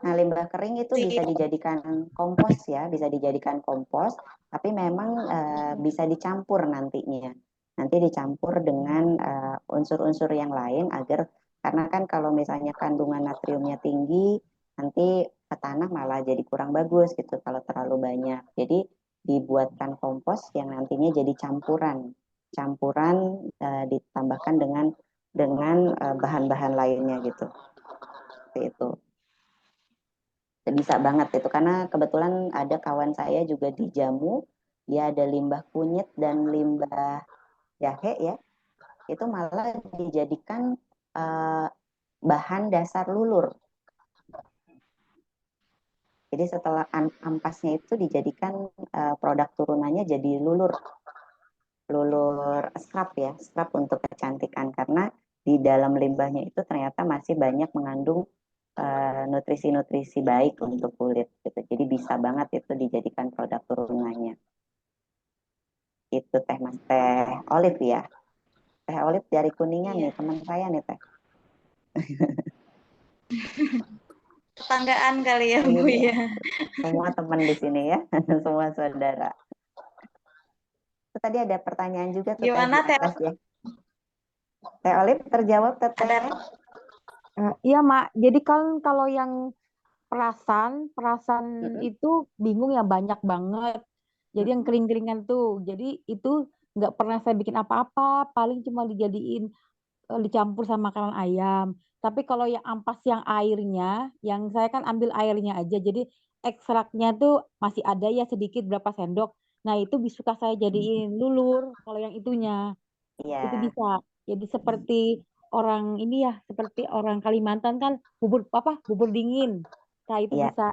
Nah, limbah kering itu bisa dijadikan kompos ya, bisa dijadikan kompos, tapi memang bisa dicampur nantinya. Nanti dicampur dengan unsur-unsur yang lain agar, karena kan kalau misalnya kandungan natriumnya tinggi, nanti ke tanah malah jadi kurang bagus gitu kalau terlalu banyak. Jadi dibuatkan kompos yang nantinya jadi campuran, ditambahkan dengan bahan-bahan lainnya gitu. Seperti itu. Bisa banget itu karena kebetulan ada kawan saya juga di jamu, dia ada limbah kunyit dan limbah jahe ya, itu malah dijadikan bahan dasar lulur. Jadi setelah ampasnya itu dijadikan produk turunannya jadi lulur scrub ya, scrub untuk kecantikan, karena di dalam limbahnya itu ternyata masih banyak mengandung nutrisi-nutrisi baik untuk kulit gitu. Jadi bisa banget itu dijadikan produk turunannya. Itu teh Mas, Teh Olive ya. Teh Olive dari Kuningan Iya. nih, teman saya nih Teh. Tetanggaan kali ya Bu Iya. ya. Semua teman di sini ya, semua saudara. Itu tadi ada pertanyaan juga tuh Teh di Gimana Teh? atas ya. Teh Olive terjawab Teh. Ada Iya, Mak. Jadi kan kalau yang perasan itu bingung ya banyak banget. Jadi yang kering-keringan tuh. Jadi itu nggak pernah saya bikin apa-apa. Paling cuma dijadiin dicampur sama makanan ayam. Tapi kalau yang ampas yang airnya, yang saya kan ambil airnya aja. Jadi ekstraknya tuh masih ada ya sedikit berapa sendok. Nah itu suka saya jadiin lulur kalau yang itunya. Itu Iya, bisa. Jadi seperti orang ini ya, seperti orang Kalimantan kan bubur dingin. Nah, itu iya. bisa.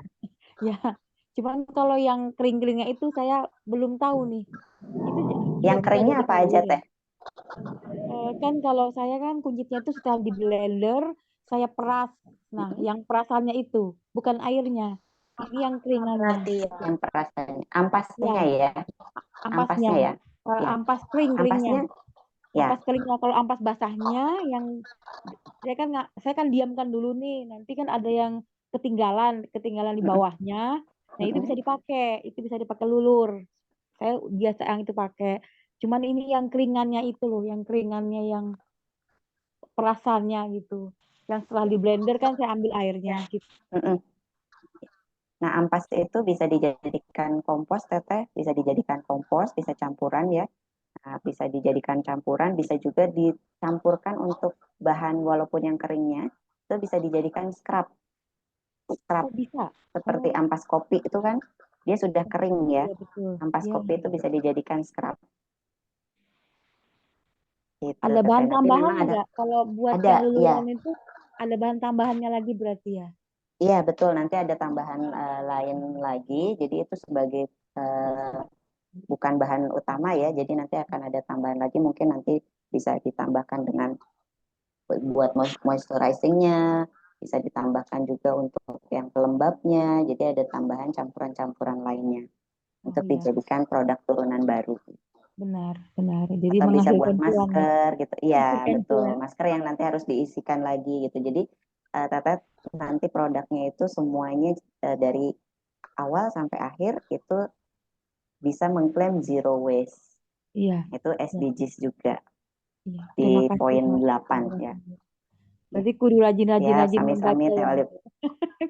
Ya. Cuman kalau yang kering-keringnya itu saya belum tahu nih. Itu Yang bisa keringnya jadi apa aja sayur ya. Teh? Kan kalau saya kan kunyitnya itu setelah di blender, saya peras. Nah, yang perasannya itu, bukan airnya. Ini yang keringannya. berarti ya. Yang perasannya, ampasnya Ya, ya, ampasnya. ampasnya ya. Ya, Ampas kering keringnya. ampasnya ya. Ampas keringnya. Kalau ampas basahnya yang saya kan nggak, saya kan diamkan dulu nih. Nanti kan ada yang ketinggalan di bawahnya. Nah, itu bisa dipakai lulur. Saya biasa yang itu pakai. Cuman ini yang keringannya itu loh, yang keringannya yang perasannya gitu. Yang setelah di blender kan saya ambil airnya gitu. Mm-mm. Nah, ampas itu bisa dijadikan kompos, Teteh, bisa dijadikan kompos, bisa campuran ya. Nah, bisa dijadikan campuran, bisa juga dicampurkan untuk bahan walaupun yang keringnya, itu bisa dijadikan scrub. Scrub Oh, bisa. seperti Oh, ampas kopi itu kan, dia sudah kering ya. iya betul. Ampas Iya, kopi iya. itu bisa dijadikan scrub. Gitu, Ada Teteh. bahan Tapi tambahan memang nggak? Kalau buat ada, yang ya. luluran itu ada bahan tambahannya lagi berarti ya? Iya, betul. Nanti ada tambahan lain lagi. Jadi itu sebagai bukan bahan utama ya. Jadi nanti akan ada tambahan lagi. Mungkin nanti bisa ditambahkan dengan buat moisturizingnya. Bisa ditambahkan juga untuk yang pelembabnya. Jadi ada tambahan campuran-campuran lainnya Oh untuk iya, dijadikan produk turunan baru. benar, benar. Jadi Atau bisa buat menghasilkan cuan ya. masker gitu. Iya, Menghasilkan betul. cuan. Masker yang nanti harus diisikan lagi gitu. Jadi Teteh nanti produknya itu semuanya dari awal sampai akhir itu bisa mengklaim zero waste. Iya, Itu iya, SDGs juga iya. di Terima kasih, poin Kak. 8 Terima ya. kasih. Berarti kudu Ya, rajin-rajin sami-sami membaca Teh ya. Olip.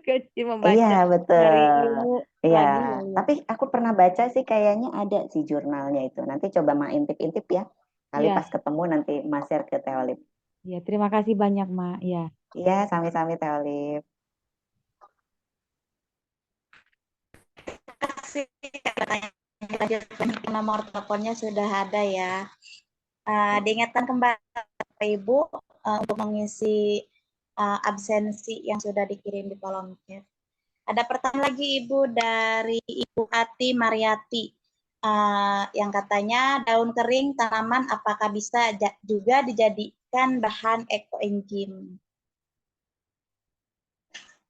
Kudu Iya, membaca, betul. cari ilmu Iya, lagi ya. Ya. tapi aku pernah baca sih kayaknya ada sih jurnalnya itu. Nanti coba mak intip-intip ya. Kali Iya, pas ketemu nanti Mas share ke Teh Olip. iya. Terima kasih banyak, Mak. Ya. Iya, sami-sami Teh Olip. Kasih katanya lanjut, nomor teleponnya sudah ada ya. Diingatkan kembali Ibu untuk mengisi absensi yang sudah dikirim di kolom chat. Ada pertanyaan lagi Ibu dari Ibu Ati Mariati yang katanya daun kering tanaman apakah bisa juga dijadikan bahan ekoenzim?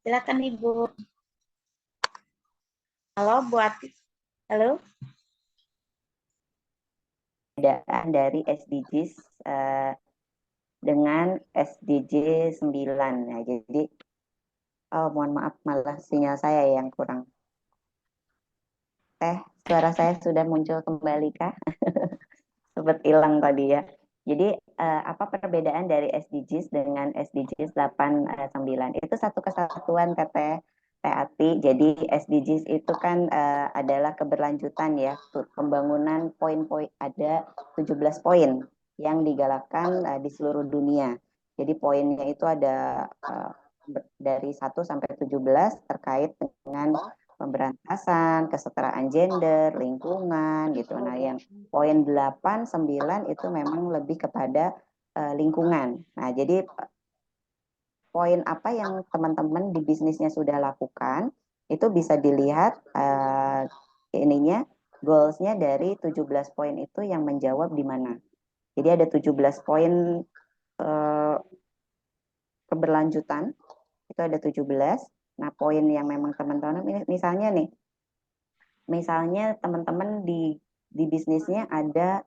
Silakan Ibu. Halo Bu Ati. Halo. Perbedaan dari SDGs dengan SDG 9. Nah, jadi mohon maaf malah sinyal saya yang kurang. Suara saya sudah muncul kembali kah? Sempat hilang tadi ya. Jadi apa perbedaan dari SDGs dengan SDGs 8 9? Itu satu kesatuan Teteh Ati. Jadi SDGs itu kan adalah keberlanjutan ya, pembangunan poin-poin, ada 17 poin yang digalakkan di seluruh dunia. Jadi poinnya itu ada dari 1 sampai 17 terkait dengan pemberantasan, kesetaraan gender, lingkungan gitu. Nah, yang poin 8, 9 itu memang lebih kepada lingkungan. Nah, jadi poin apa yang teman-teman di bisnisnya sudah lakukan itu bisa dilihat ininya goalsnya dari 17 poin itu yang menjawab di mana. Jadi ada 17 poin keberlanjutan, itu ada 17. Nah, poin yang memang teman-teman misalnya teman-teman di bisnisnya ada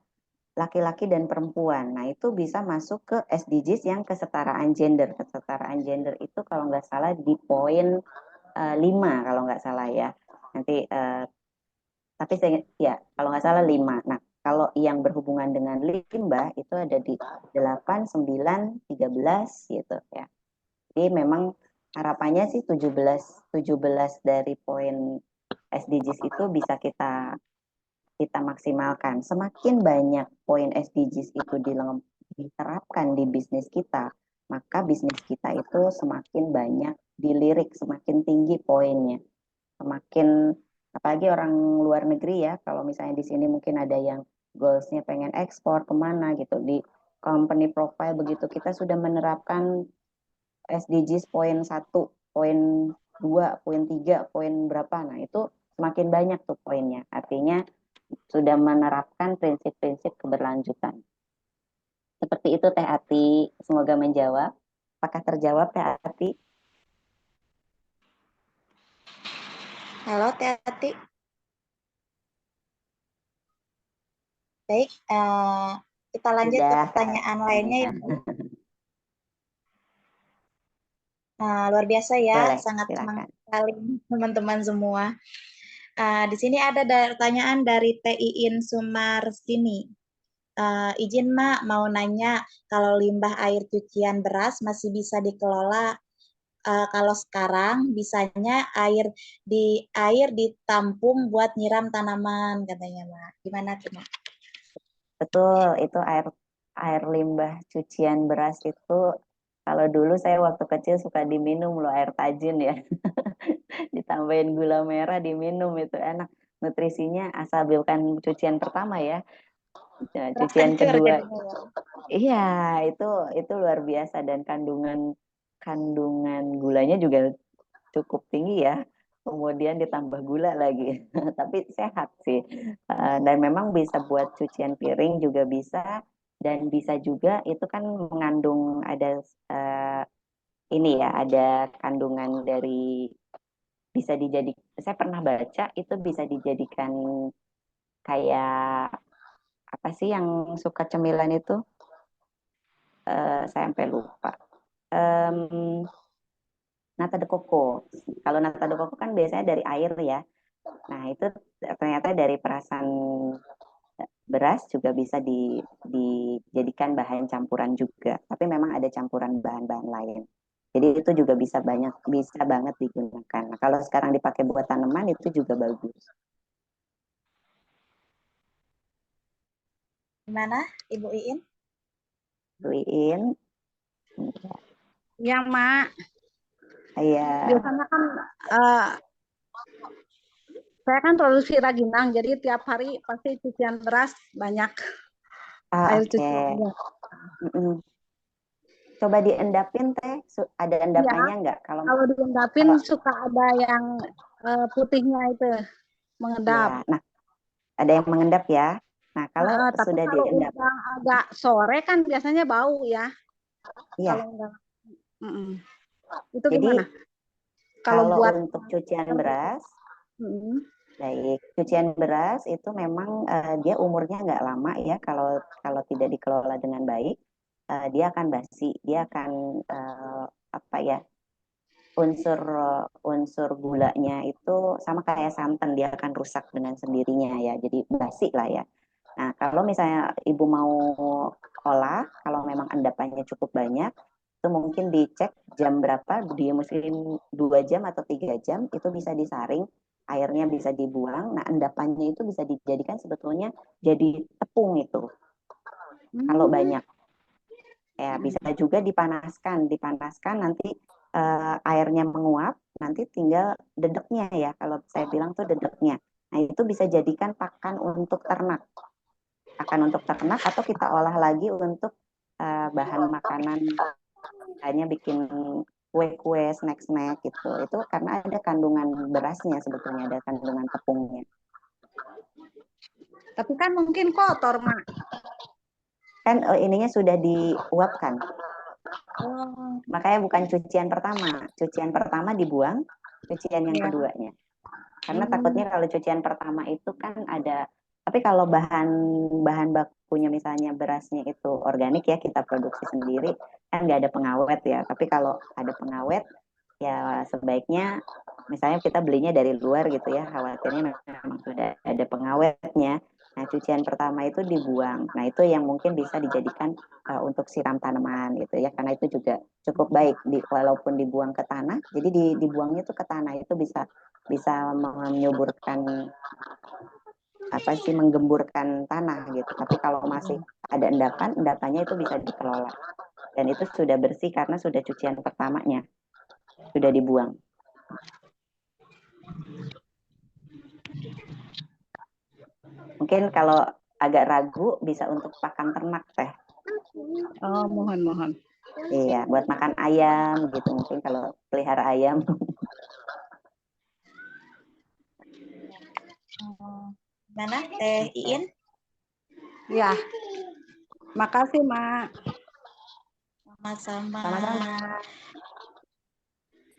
laki-laki dan perempuan. Nah, itu bisa masuk ke SDGs yang kesetaraan gender. Kesetaraan gender itu kalau nggak salah di poin 5 kalau nggak salah ya. Nanti tapi saya ya kalau nggak salah 5. Nah, kalau yang berhubungan dengan limbah itu ada di 8, 9, 13 gitu ya. Jadi memang harapannya sih 17 dari poin SDGs itu bisa kita maksimalkan. Semakin banyak poin SDGs itu diterapkan di bisnis kita, maka bisnis kita itu semakin banyak dilirik, semakin tinggi poinnya. Semakin, apalagi orang luar negeri ya, kalau misalnya di sini mungkin ada yang goalsnya pengen ekspor kemana gitu, di company profile begitu kita sudah menerapkan SDGs poin 1, poin 2, poin 3, poin berapa, nah itu semakin banyak tuh poinnya. Artinya sudah menerapkan prinsip-prinsip keberlanjutan. Seperti itu Teh Ati, semoga menjawab. Apakah terjawab Teh Ati? Halo Teh Ati. Baik, kita lanjut ke Sudah pertanyaan lainnya katanya. ya. Luar biasa ya, Boleh, sangat silakan. semangat sekali teman-teman semua. Di sini ada pertanyaan dari Teh Iin Sumarsini. Izin Mak, mau nanya, kalau limbah air cucian beras masih bisa dikelola, kalau sekarang bisanya air ditampung buat nyiram tanaman katanya Mak. Gimana tuh Mak? Betul, itu air limbah cucian beras itu kalau dulu saya waktu kecil suka diminum loh, air tajin ya. Ditambahin gula merah diminum, itu enak. Nutrisinya asal bukan cucian pertama ya. Nah, Beras cucian hancur kedua, jadinya ya. iya itu luar biasa, dan kandungan kandungan gulanya juga cukup tinggi ya. Kemudian ditambah gula lagi, tapi sehat sih. Dan memang bisa buat cucian piring juga bisa, dan bisa juga itu kan mengandung ada ini ya, ada kandungan dari, bisa saya pernah baca itu bisa dijadikan kayak apa sih yang suka cemilan itu, saya sampai lupa. Em, Nata de coco. Kalau nata de coco kan biasanya dari air ya. Nah, itu ternyata dari perasan beras juga bisa dijadikan bahan campuran juga. Tapi memang ada campuran bahan-bahan lain. Jadi itu juga bisa banget digunakan. Nah, kalau sekarang dipakai buat tanaman itu juga bagus. Gimana Ibu Iin? Duiin, Ya, Mak. iya. Biasanya kan saya kan produksi rajinang, jadi tiap hari pasti cucian beras banyak air Oke. cuciannya. Coba diendapin teh, ada endapannya nggak? Kalau diendapin suka ada yang putihnya itu mengendap. Ya, nah ada yang mengendap ya. Nah kalau Tapi sudah kalau diendap, udah agak sore kan biasanya bau ya. iya. Kalau enggak, itu Jadi gimana? kalau untuk cucian beras, Mm-mm. baik, cucian beras itu memang dia umurnya nggak lama ya, kalau tidak dikelola dengan baik, dia akan basi, dia akan apa ya, unsur gulanya itu sama kayak santan, dia akan rusak dengan sendirinya ya, jadi basi lah ya. Nah, kalau misalnya ibu mau olah, kalau memang endapannya cukup banyak, itu mungkin dicek jam berapa, dia mesti 2 jam atau 3 jam, itu bisa disaring, airnya bisa dibuang. Nah, endapannya itu bisa dijadikan sebetulnya jadi tepung itu, kalau banyak. Ya, bisa juga dipanaskan nanti airnya menguap, nanti tinggal dedeknya ya, kalau saya bilang tuh dedeknya. Nah, itu bisa jadikan pakan untuk ternak. Atau kita olah lagi untuk bahan makanan, hanya bikin kue-kue, snack-snack gitu. Itu karena ada kandungan berasnya, sebetulnya ada kandungan tepungnya. Tapi kan mungkin kotor, Mak. Kan ininya sudah diuapkan. Makanya bukan cucian pertama dibuang, cucian yang keduanya. Karena takutnya kalau cucian pertama itu kan ada, tapi kalau bahan bakunya misalnya berasnya itu organik ya, kita produksi sendiri, kan nggak ada pengawet ya. Tapi kalau ada pengawet, ya sebaiknya misalnya kita belinya dari luar gitu ya, khawatirnya memang sudah ada pengawetnya. Nah, cucian pertama itu dibuang. Nah, itu yang mungkin bisa dijadikan untuk siram tanaman gitu ya, karena itu juga cukup baik walaupun dibuang ke tanah. Jadi dibuangnya itu ke tanah, itu bisa menyuburkan, menggemburkan tanah gitu. Tapi kalau masih ada endapannya itu bisa dikelola. Dan itu sudah bersih karena sudah cucian pertamanya sudah dibuang. Mungkin kalau agak ragu bisa untuk pakan ternak teh. Oh, mohon. Iya, buat makan ayam gitu, mungkin kalau pelihara ayam. Mana Teh Iin? Ya. Makasih, Mak. Sama-sama. Sama-sama.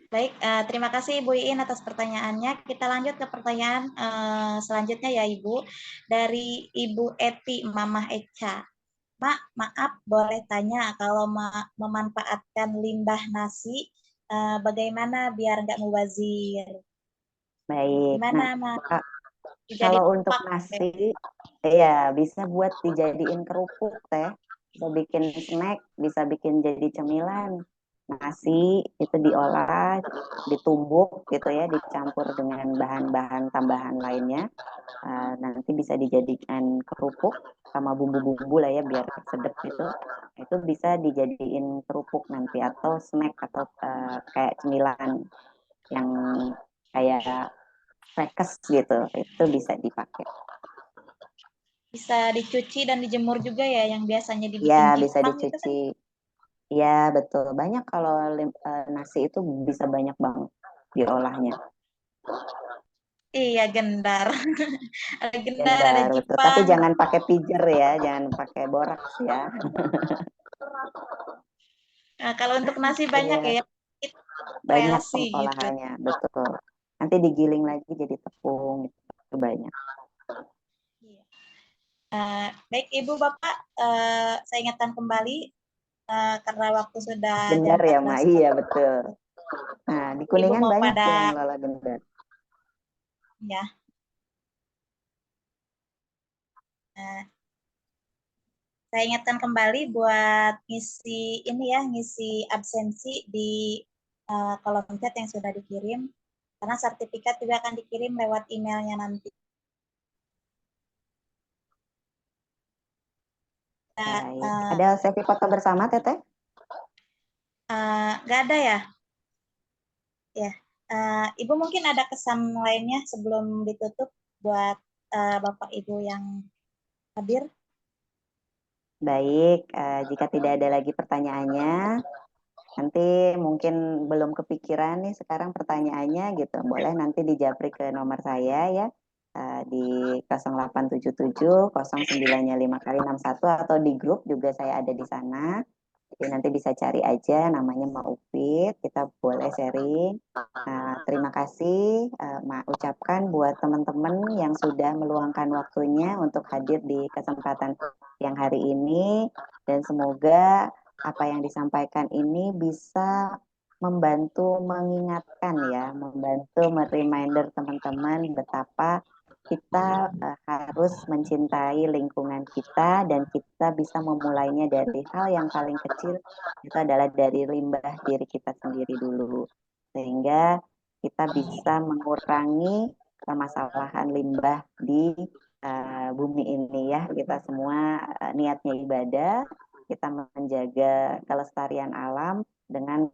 Baik, terima kasih Ibu Iin atas pertanyaannya. Kita lanjut ke pertanyaan selanjutnya ya Ibu. Dari Ibu Eti, Mamah Eca. Mak, maaf boleh tanya, kalau memanfaatkan limbah nasi, bagaimana biar nggak mubazir? Baik. Gimana, Nah, Mak? dijadiin Kalau untuk kepak, Teh. nasi, ya bisa buat dijadiin kerupuk teh, bisa bikin snack, bisa bikin jadi cemilan. Nasi itu diolah, ditumbuk gitu ya, dicampur dengan bahan-bahan tambahan lainnya. Nanti bisa dijadikan kerupuk sama bumbu-bumbu lah ya biar sedap gitu. Itu bisa dijadiin kerupuk nanti atau snack atau kayak cemilan yang kayak crackers gitu. Itu bisa dipakai. Bisa dicuci dan dijemur juga ya, yang biasanya Ya, dibikin bisa kipang itu kan. dicuci. Ya, betul. Banyak kalau nasi itu bisa banyak banget diolahnya. Iya, gendar. Ada gendar, ada Gendar, betul. Tapi jipang. jangan pakai pijer ya, jangan pakai boraks ya. Nah, kalau untuk nasi banyak Iya, ya, banyak kreasi gitu. pengolahannya, betul. Nanti digiling lagi jadi tepung, itu banyak. Iya. Baik Ibu Bapak, saya ingatkan kembali karena waktu sudah jam Gendar ya, Ma? 14. Iya, betul. Nah, di Ibu Kuningan mau banyak pada yang ngelola gendar. ya. Nah, saya ingatkan kembali buat ngisi ini ya, ngisi absensi di kolom chat yang sudah dikirim, karena sertifikat juga akan dikirim lewat emailnya nanti. Nah, Baik. Ada selfie foto bersama, Teteh? nggak ada ya? Ya, Ibu mungkin ada kesan lainnya sebelum ditutup buat Bapak Ibu yang hadir? Baik, jika tidak ada lagi pertanyaannya, nanti mungkin belum kepikiran nih sekarang pertanyaannya gitu. Boleh nanti dijapri ke nomor saya ya di 0877 09 5 kali 61 atau di grup juga saya ada di sana. Jadi nanti bisa cari aja namanya Mbak Upit, kita boleh sharing. Terima kasih ucapkan buat teman-teman yang sudah meluangkan waktunya untuk hadir di kesempatan yang hari ini dan semoga apa yang disampaikan ini bisa membantu mengingatkan ya, membantu mereminder teman-teman betapa kita harus mencintai lingkungan kita dan kita bisa memulainya dari hal yang paling kecil itu adalah dari limbah diri kita sendiri dulu sehingga kita bisa mengurangi permasalahan limbah di bumi ini ya kita semua niatnya ibadah kita menjaga kelestarian alam dengan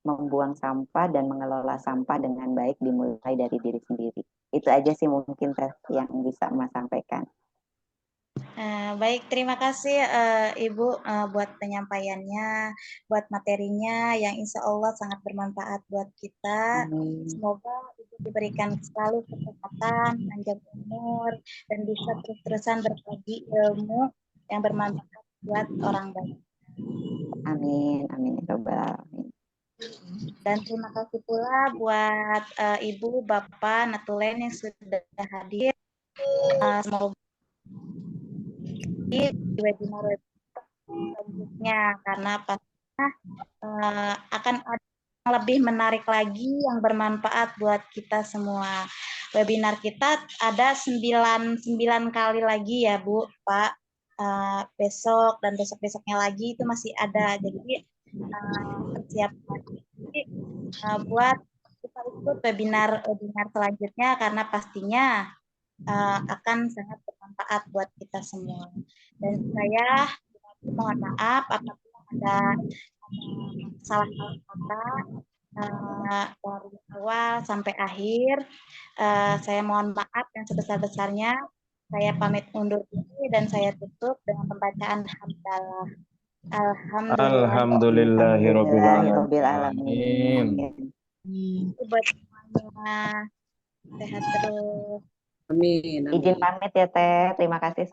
membuang sampah dan mengelola sampah dengan baik dimulai dari diri sendiri. Itu aja sih mungkin yang bisa Mas sampaikan. Baik, terima kasih Ibu buat penyampaiannya, buat materinya yang insya Allah sangat bermanfaat buat kita. Semoga Ibu diberikan selalu kesehatan, panjang umur, dan bisa terus-terusan berbagi ilmu yang bermanfaat buat orang banyak. Amin, amin ya Rabbal alamin. Dan terima kasih pula buat Ibu, Bapak, Natulen yang sudah hadir. Semoga di webinar selanjutnya karena pastinya akan ada yang lebih menarik lagi yang bermanfaat buat kita semua. Webinar kita ada 9 kali lagi ya Bu, Pak. Besok dan besok-besoknya lagi itu masih ada. Jadi persiapkan buat kita ikut webinar selanjutnya karena pastinya akan sangat bermanfaat buat kita semua. Dan saya mohon maaf apabila ada salah kata dari awal sampai akhir. Saya mohon maaf yang sebesar-besarnya. Saya pamit undur diri dan saya tutup dengan pembacaan hamdalah. Alhamdulillahirabbil alamin. Buat semuanya sehat terus. Amin. Izin pamit ya Teh. Terima kasih.